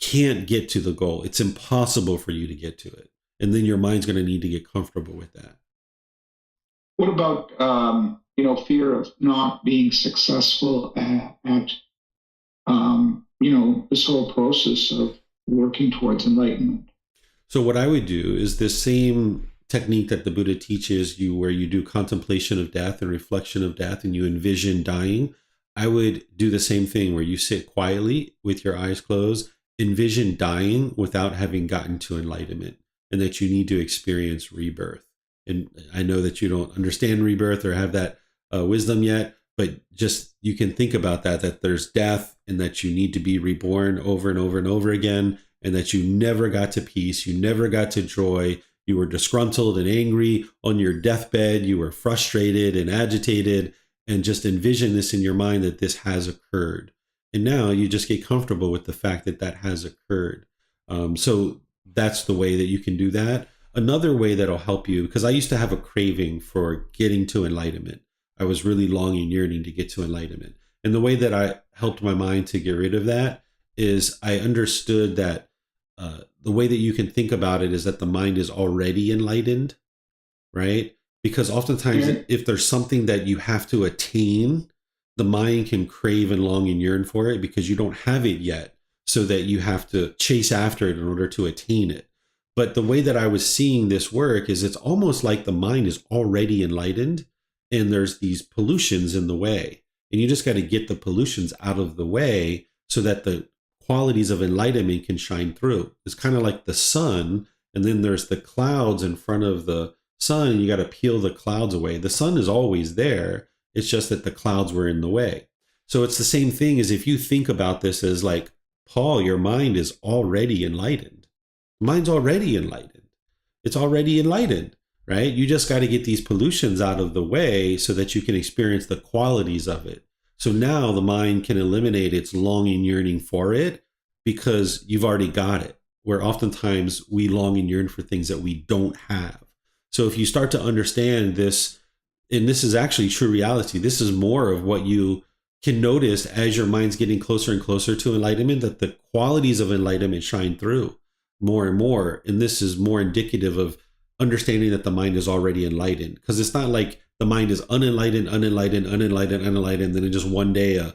can't get to the goal. It's impossible for you to get to it. And then your mind's going to need to get comfortable with that. What about, fear of not being successful at this whole process of working towards enlightenment? So what I would do is this same technique that the Buddha teaches you, where you do contemplation of death and reflection of death and you envision dying. I would do the same thing where you sit quietly with your eyes closed, envision dying without having gotten to enlightenment, and that you need to experience rebirth. And I know that you don't understand rebirth or have that wisdom yet, but just you can think about that there's death and that you need to be reborn over and over and over again, and that you never got to peace, you never got to joy, you were disgruntled and angry on your deathbed, you were frustrated and agitated, and just envision this in your mind that this has occurred. And now you just get comfortable with the fact that that has occurred. So that's the way that you can do that. Another way that'll help you, because I used to have a craving for getting to enlightenment. I was really longing, yearning to get to enlightenment. And the way that I helped my mind to get rid of that is I understood that the way that you can think about it is that the mind is already enlightened, right? Because oftentimes if there's something that you have to attain, the mind can crave and long and yearn for it because you don't have it yet, so that you have to chase after it in order to attain it. But the way that I was seeing this work is it's almost like the mind is already enlightened and there's these pollutions in the way. And you just got to get the pollutions out of the way so that the qualities of enlightenment can shine through. It's kind of like the sun, and then there's the clouds in front of the sun, and you got to peel the clouds away. The sun is always there. It's just that the clouds were in the way. So it's the same thing as if you think about this as like, Paul, your mind is already enlightened. Mind's already enlightened. It's already enlightened, right? You just got to get these pollutions out of the way so that you can experience the qualities of it. So now the mind can eliminate its longing, yearning for it because you've already got it. Where oftentimes we long and yearn for things that we don't have. So if you start to understand this, and this is actually true reality, this is more of what you can notice as your mind's getting closer and closer to enlightenment, that the qualities of enlightenment shine through more and more. And this is more indicative of understanding that the mind is already enlightened, because it's not like the mind is unenlightened, and then just one day a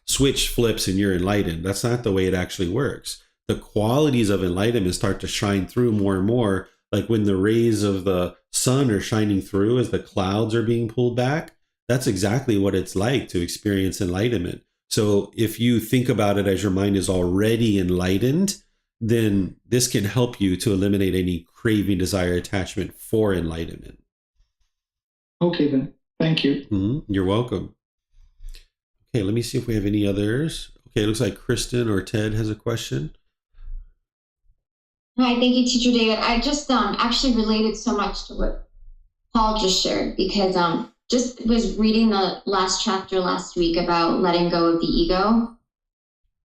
switch flips and you're enlightened. That's not the way it actually works. The qualities of enlightenment start to shine through more and more, like when the rays of the sun are shining through as the clouds are being pulled back. That's exactly what it's like to experience enlightenment. So if you think about it as your mind is already enlightened, then this can help you to eliminate any craving, desire, attachment for enlightenment. Okay, then. Thank you. Mm-hmm. You're welcome. Okay, let me see if we have any others. Okay, it looks like Kristen or Ted has a question. Hi, thank you, Teacher David. I just actually related so much to what Paul just shared, because just was reading the last chapter last week about letting go of the ego.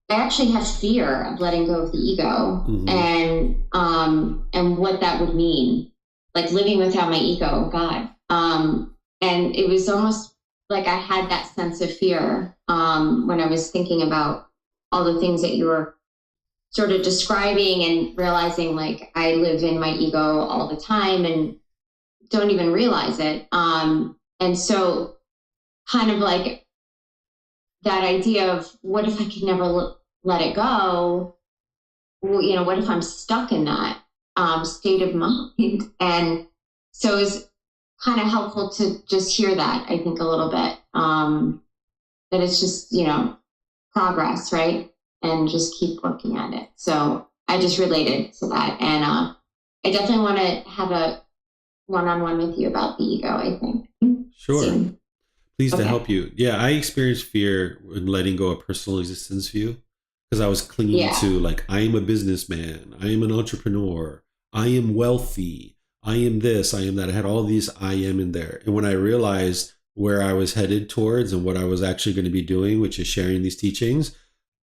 I actually have fear of letting go of the ego, and what that would mean, like living without my ego. God, and it was almost like I had that sense of fear when I was thinking about all the things that you were sort of describing, and realizing like I live in my ego all the time and don't even realize it. And so kind of like that idea of what if I could never let it go? Well, what if I'm stuck in that state of mind? And so it's kind of helpful to just hear that, I think, a little bit, that it's just, progress, right? And just keep working at it. So I just related to that. And I definitely want to have a one-on-one with you about the ego, I think. Sure. Soon. Pleased to Okay. help you. Yeah, I experienced fear in letting go of personal existence view because I was clinging Yeah. to like I am a businessman, I am an entrepreneur, I am wealthy, I am this, I am that. I had all these I am in there. And when I realized where I was headed towards and what I was actually going to be doing, which is sharing these teachings,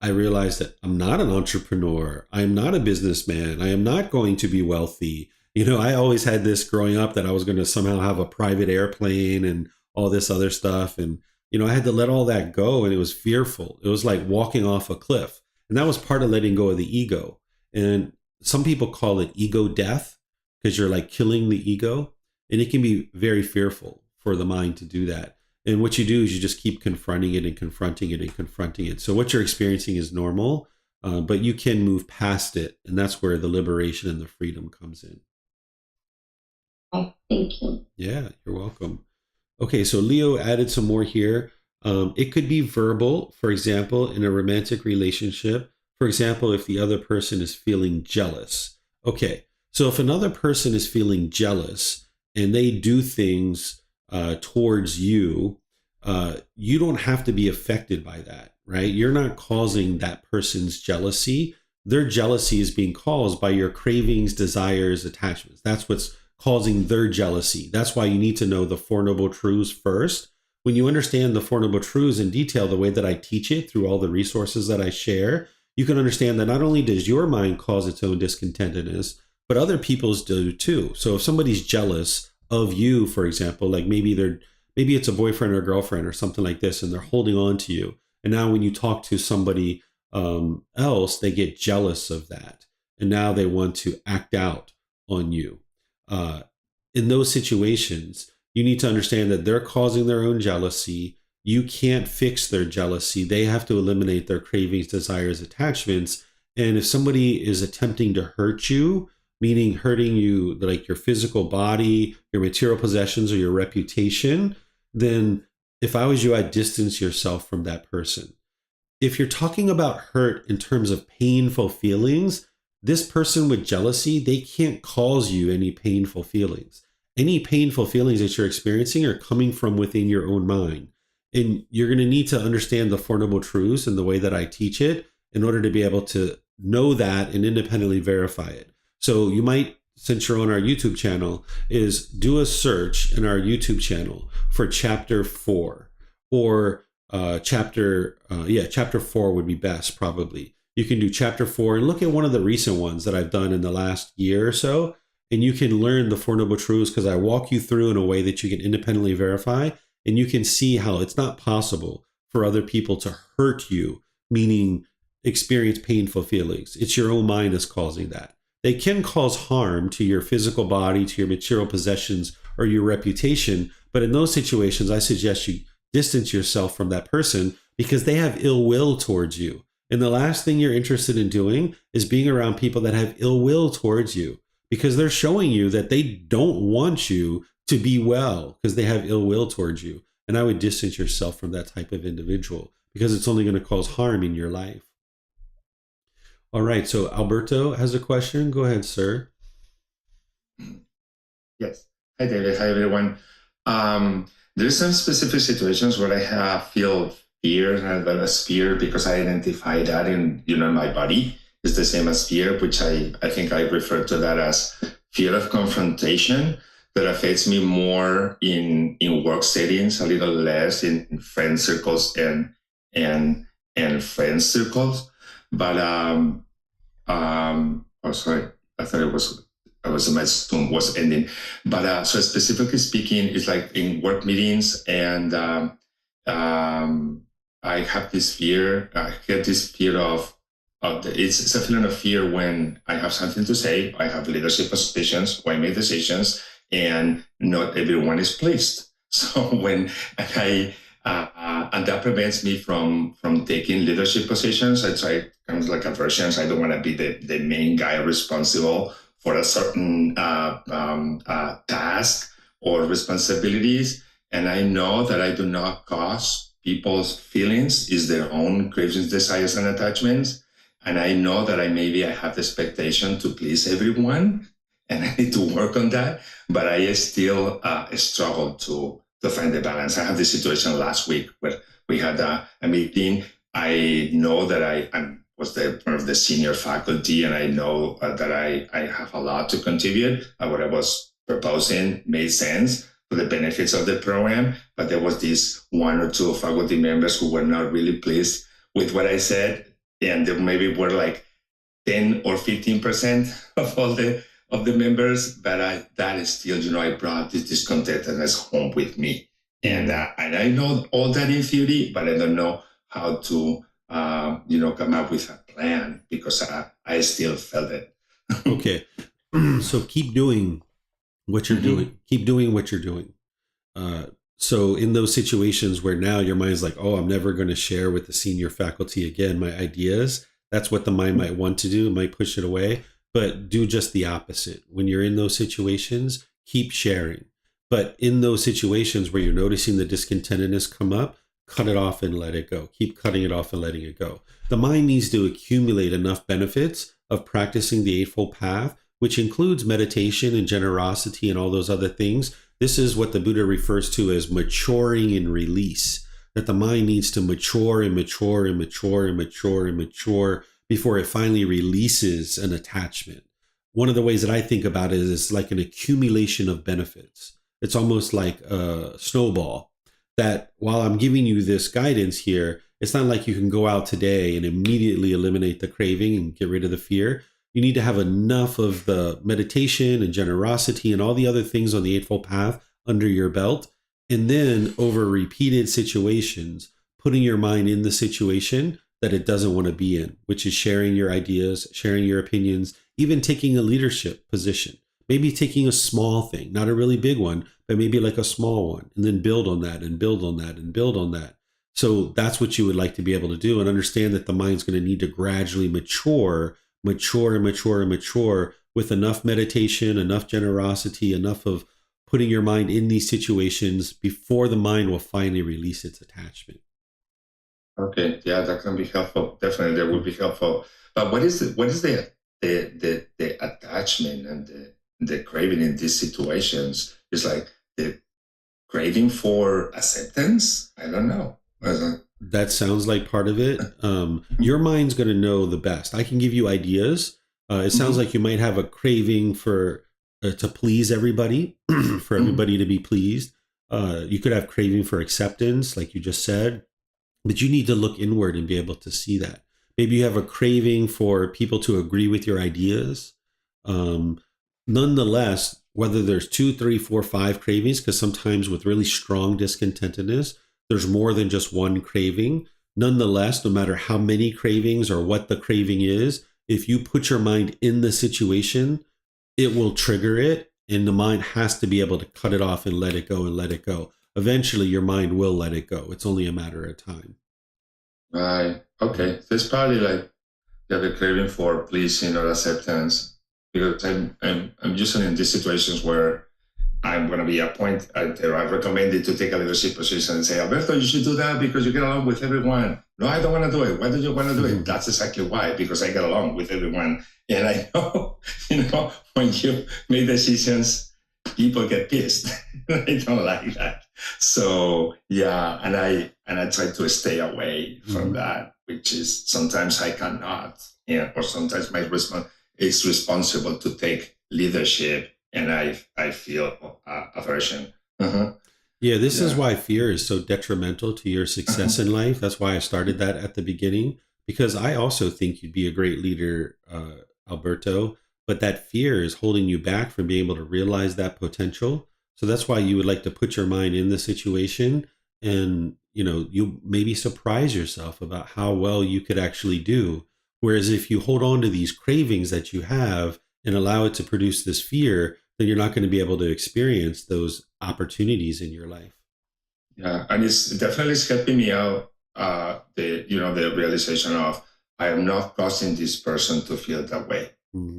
I realized that I'm not an entrepreneur. I'm not a businessman. I am not going to be wealthy. I always had this growing up that I was going to somehow have a private airplane and all this other stuff. And, I had to let all that go, and it was fearful. It was like walking off a cliff. And that was part of letting go of the ego. And some people call it ego death because you're like killing the ego. And it can be very fearful for the mind to do that. And what you do is you just keep confronting it and confronting it and confronting it. So what you're experiencing is normal, but you can move past it. And that's where the liberation and the freedom comes in. Okay. Thank you. Yeah, you're welcome. Okay, so Leo added some more here. It could be verbal, for example, in a romantic relationship. For example, if the other person is feeling jealous. Okay, so if another person is feeling jealous and they do things towards you, you don't have to be affected by that, right? You're not causing that person's jealousy. Their jealousy is being caused by your cravings, desires, attachments. That's what's causing their jealousy. That's why you need to know the Four Noble Truths first. When you understand the Four Noble Truths in detail, the way that I teach it through all the resources that I share, you can understand that not only does your mind cause its own discontentedness, but other people's do too. So if somebody's jealous of you, for example, like maybe it's a boyfriend or girlfriend or something like this, and they're holding on to you. And now when you talk to somebody else, they get jealous of that. And now they want to act out on you. In those situations, you need to understand that they're causing their own jealousy. You can't fix their jealousy. They have to eliminate their cravings, desires, attachments. And if somebody is attempting to hurt you, meaning hurting you like your physical body, your material possessions, or your reputation, then if I was you, I'd distance yourself from that person. If you're talking about hurt in terms of painful feelings, this person with jealousy, they can't cause you any painful feelings. Any painful feelings that you're experiencing are coming from within your own mind. And you're going to need to understand the Four Noble Truths and the way that I teach it in order to be able to know that and independently verify it. So you might, since you're on our YouTube channel, is do a search in our YouTube channel for chapter 4 or chapter 4 would be best probably. You can do chapter 4 and look at one of the recent ones that I've done in the last year or so, and you can learn the Four Noble Truths because I walk you through in a way that you can independently verify, and you can see how it's not possible for other people to hurt you, meaning experience painful feelings. It's your own mind that's causing that. They can cause harm to your physical body, to your material possessions, or your reputation, but in those situations, I suggest you distance yourself from that person because they have ill will towards you. And the last thing you're interested in doing is being around people that have ill will towards you because they're showing you that they don't want you to be well because they have ill will towards you. And I would distance yourself from that type of individual because it's only going to cause harm in your life. All right. So Alberto has a question. Go ahead, sir. Yes. Hi, David. Hi, everyone. There's some specific situations where I feel fear as fear because I identify that in my body is the same as fear, which I think I refer to that as fear of confrontation that affects me more in work settings, a little less in friend circles and friend circles. But oh sorry, I thought my Zoom was ending. But so specifically speaking, it's like in work meetings and I have this fear. I get this fear it's a feeling of fear when I have something to say. I have leadership positions where I make decisions, and not everyone is pleased. So when and that prevents me from taking leadership positions. I try kind of like aversions. I don't want to be the main guy responsible for a certain task or responsibilities. And I know that I do not cause people's feelings is their own cravings, desires, and attachments. And I know that I have the expectation to please everyone, and I need to work on that. But I still struggle to find the balance. I had this situation last week where we had a meeting. I know that I was one of the senior faculty, and I know that I have a lot to contribute. What I was proposing made sense for the benefits of the program, but there was this one or two faculty members who were not really pleased with what I said, and they maybe were like 10 or 15% of all the members, but that is still, I brought this discontentedness home with me, and I know all that in theory, but I don't know how to come up with a plan because I still felt it. Okay, so keep doing what you're doing. Keep doing what you're doing. So in those situations where now your mind's like, oh, I'm never going to share with the senior faculty again my ideas. That's what the mind might want to do. It might push it away, but do just the opposite. When you're in those situations, keep sharing. But in those situations where you're noticing the discontentedness come up, cut it off and let it go. Keep cutting it off and letting it go. The mind needs to accumulate enough benefits of practicing the Eightfold Path, which includes meditation and generosity and all those other things. This is what the Buddha refers to as maturing in release, that the mind needs to mature and mature and mature and mature and mature before it finally releases an attachment. One of the ways that I think about it is like an accumulation of benefits. It's almost like a snowball that while I'm giving you this guidance here, it's not like you can go out today and immediately eliminate the craving and get rid of the fear. You need to have enough of the meditation and generosity and all the other things on the Eightfold Path under your belt. And then over repeated situations, putting your mind in the situation that it doesn't want to be in, which is sharing your ideas, sharing your opinions, even taking a leadership position. Maybe taking a small thing, not a really big one, but maybe like a small one, and then build on that and build on that and build on that. So that's what you would like to be able to do, and understand that the mind's going to need to gradually mature with enough meditation, enough generosity, enough of putting your mind in these situations before the mind will finally release its attachment. Okay, yeah, that can be helpful. Definitely, that would be helpful. But what is the attachment and the craving in these situations? Is like the craving for acceptance? I don't know. That sounds like part of it. Your mind's going to know the best. I can give you ideas. It sounds like you might have a craving for to please everybody, for everybody to be pleased. You could have craving for acceptance, like you just said, but you need to look inward and be able to see that. Maybe you have a craving for people to agree with your ideas. Nonetheless, whether there's 2, 3, 4, 5 cravings, because sometimes with really strong discontentedness, there's more than just one craving. Nonetheless, no matter how many cravings or what the craving is, if you put your mind in the situation, it will trigger it, and the mind has to be able to cut it off and let it go and let it go. Eventually, your mind will let it go. It's only a matter of time. Right. Okay. So it's probably like you have a craving for pleasing or acceptance, because I'm usually in these situations where I'm going to be appointed. I recommended to take a leadership position and say, Alberto, you should do that because you get along with everyone. No, I don't want to do it. Why do you want to do it? That's exactly why, because I get along with everyone. And I know, when you make decisions, people get pissed. I don't like that. So yeah, and I try to stay away from that, which is sometimes I cannot, or sometimes my response is responsible to take leadership, and I feel aversion. Yeah, this is why fear is so detrimental to your success in life. That's why I started that at the beginning, because I also think you'd be a great leader, Alberto, but that fear is holding you back from being able to realize that potential. So that's why you would like to put your mind in the situation, and you maybe surprise yourself about how well you could actually do. Whereas if you hold on to these cravings that you have and allow it to produce this fear, then you're not going to be able to experience those opportunities in your life. Yeah, and it's definitely helping me out. The realization of I am not causing this person to feel that way.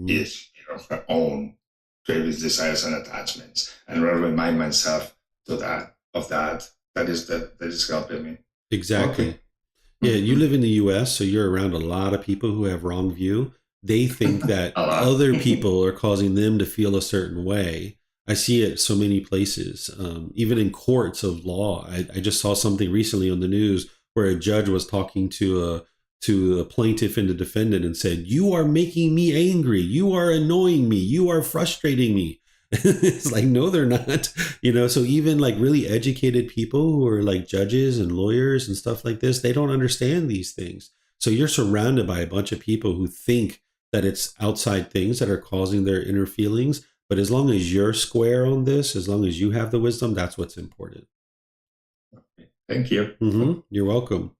It's her own cravings, desires, and attachments, and I remind myself that is helping me. Exactly. Okay. Yeah, you live in the US, so you're around a lot of people who have wrong view. They think that other people are causing them to feel a certain way. I see it so many places, even in courts of law. I just saw something recently on the news where a judge was talking to a plaintiff and the defendant and said, "You are making me angry. You are annoying me. You are frustrating me." It's like, no, they're not. So even like really educated people who are like judges and lawyers and stuff like this, they don't understand these things. So you're surrounded by a bunch of people who think that it's outside things that are causing their inner feelings. But as long as you're square on this, as long as you have the wisdom, that's what's important. Thank you. You're welcome.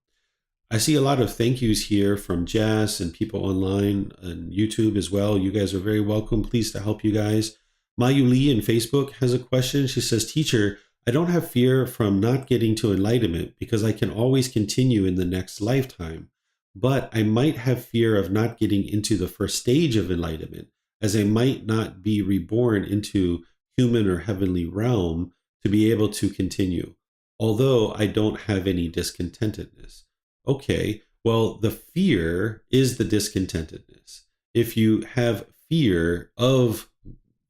I see a lot of thank yous here from Jess and people online and YouTube as well. You guys are very welcome. Pleased to help you guys. Mayu Lee in Facebook has a question. She says, "Teacher, I don't have fear from not getting to enlightenment because I can always continue in the next lifetime. But I might have fear of not getting into the first stage of enlightenment, as I might not be reborn into human or heavenly realm to be able to continue, although I don't have any discontentedness." Okay, well, the fear is the discontentedness. If you have fear of,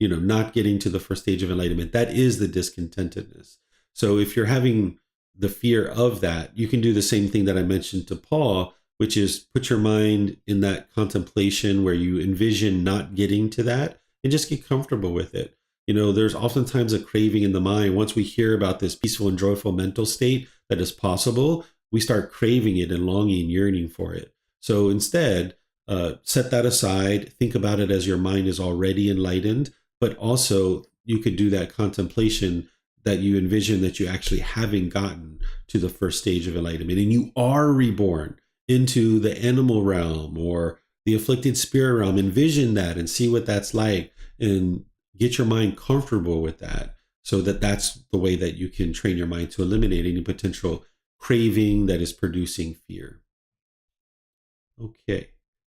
not getting to the first stage of enlightenment, that is the discontentedness. So if you're having the fear of that, you can do the same thing that I mentioned to Paul, which is put your mind in that contemplation where you envision not getting to that and just get comfortable with it. There's oftentimes a craving in the mind. Once we hear about this peaceful and joyful mental state that is possible, we start craving it and longing, yearning for it. So instead, set that aside. Think about it as your mind is already enlightened, but also you could do that contemplation that you envision that you actually haven't gotten to the first stage of enlightenment and you are reborn into the animal realm or the afflicted spirit realm. Envision that and see what that's like and get your mind comfortable with that so that that's the way that you can train your mind to eliminate any potential craving that is producing fear. Okay,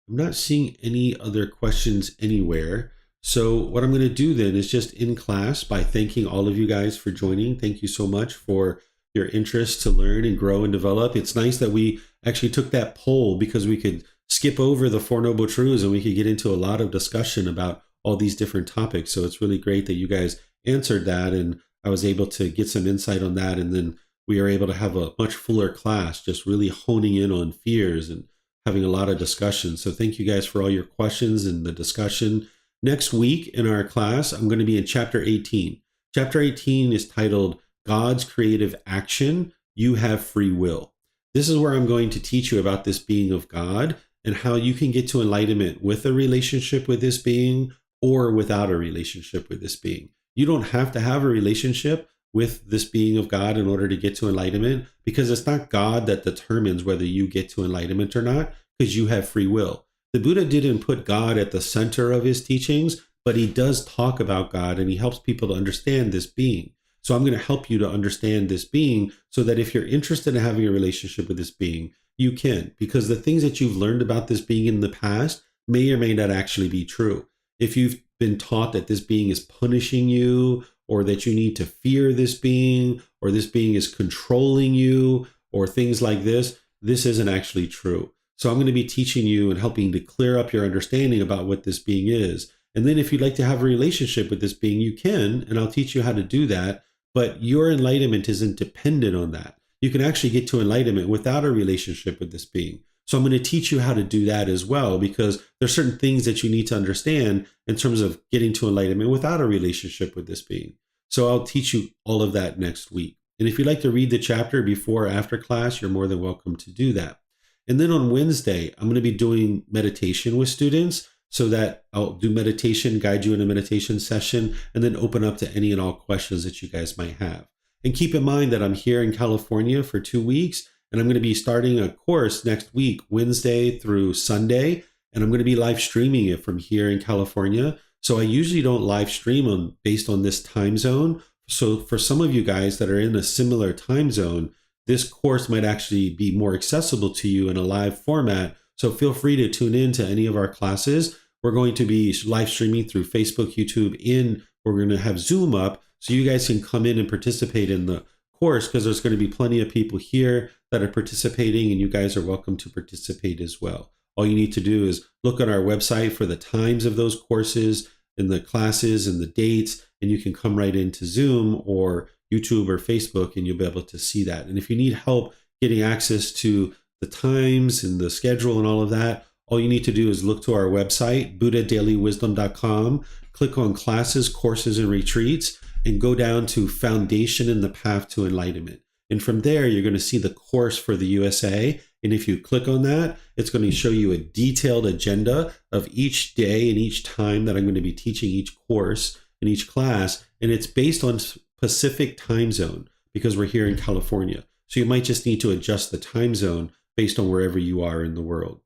I'm not seeing any other questions anywhere. So what I'm going to do then is just in class by thanking all of you guys for joining. Thank you so much for your interest to learn and grow and develop. It's nice that we actually took that poll because we could skip over the Four Noble Truths and we could get into a lot of discussion about all these different topics. So it's really great that you guys answered that and I was able to get some insight on that. And then we are able to have a much fuller class, just really honing in on fears and having a lot of discussion. So thank you guys for all your questions and the discussion. Next week in our class, I'm going to be in chapter 18. Chapter 18 is titled God's Creative Action, You Have Free Will. This is where I'm going to teach you about this being of God and how you can get to enlightenment with a relationship with this being or without a relationship with this being. You don't have to have a relationship with this being of God in order to get to enlightenment, because it's not God that determines whether you get to enlightenment or not, because you have free will. The Buddha didn't put God at the center of his teachings, but he does talk about God and he helps people to understand this being. So I'm going to help you to understand this being so that if you're interested in having a relationship with this being, you can, because the things that you've learned about this being in the past may or may not actually be true. If you've been taught that this being is punishing you, or that you need to fear this being, or this being is controlling you, or things like this isn't actually true. So I'm going to be teaching you and helping to clear up your understanding about what this being is. And then if you'd like to have a relationship with this being, you can, and I'll teach you how to do that. But your enlightenment isn't dependent on that. You can actually get to enlightenment without a relationship with this being. So I'm going to teach you how to do that as well, because there's certain things that you need to understand in terms of getting to enlightenment without a relationship with this being. So I'll teach you all of that next week. And if you'd like to read the chapter before or after class, you're more than welcome to do that. And then on Wednesday, I'm going to be doing meditation with students so that I'll do meditation, guide you in a meditation session, and then open up to any and all questions that you guys might have. And keep in mind that I'm here in California for 2 weeks. And I'm going to be starting a course next week, Wednesday through Sunday. And I'm going to be live streaming it from here in California. So I usually don't live stream based on this time zone. So for some of you guys that are in a similar time zone, this course might actually be more accessible to you in a live format. So feel free to tune in to any of our classes. We're going to be live streaming through Facebook, YouTube, and we're going to have Zoom up so you guys can come in and participate in the course, because there's going to be plenty of people here that are participating and you guys are welcome to participate as well. All you need to do is look on our website for the times of those courses and the classes and the dates, and you can come right into Zoom or YouTube or Facebook, and you'll be able to see that. And if you need help getting access to the times and the schedule and all of that, all you need to do is look to our website, buddhadailywisdom.com, click on classes, courses, and retreats, and go down to Foundation in the Path to Enlightenment. And from there, you're going to see the course for the USA. And if you click on that, it's going to show you a detailed agenda of each day and each time that I'm going to be teaching each course and each class. And it's based on Pacific time zone because we're here in California. So you might just need to adjust the time zone based on wherever you are in the world.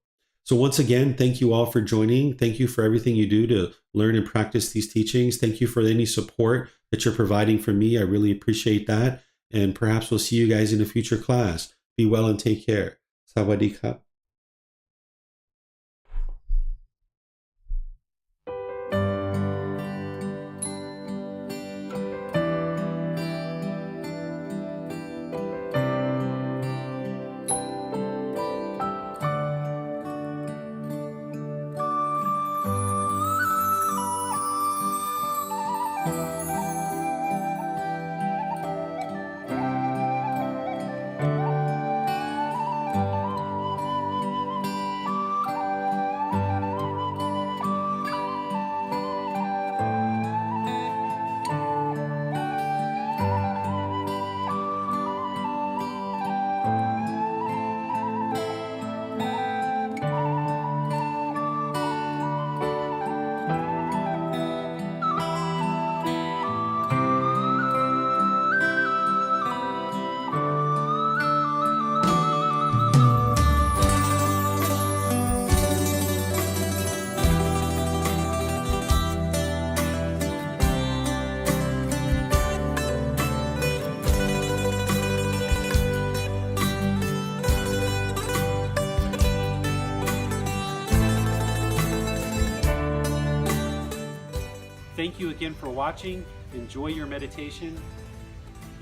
So once again, thank you all for joining. Thank you for everything you do to learn and practice these teachings. Thank you for any support that you're providing for me. I really appreciate that. And perhaps we'll see you guys in a future class. Be well and take care. Sawadee ka. Thank you again for watching. Enjoy your meditation.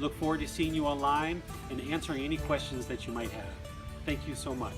Look forward to seeing you online and answering any questions that you might have. Thank you so much.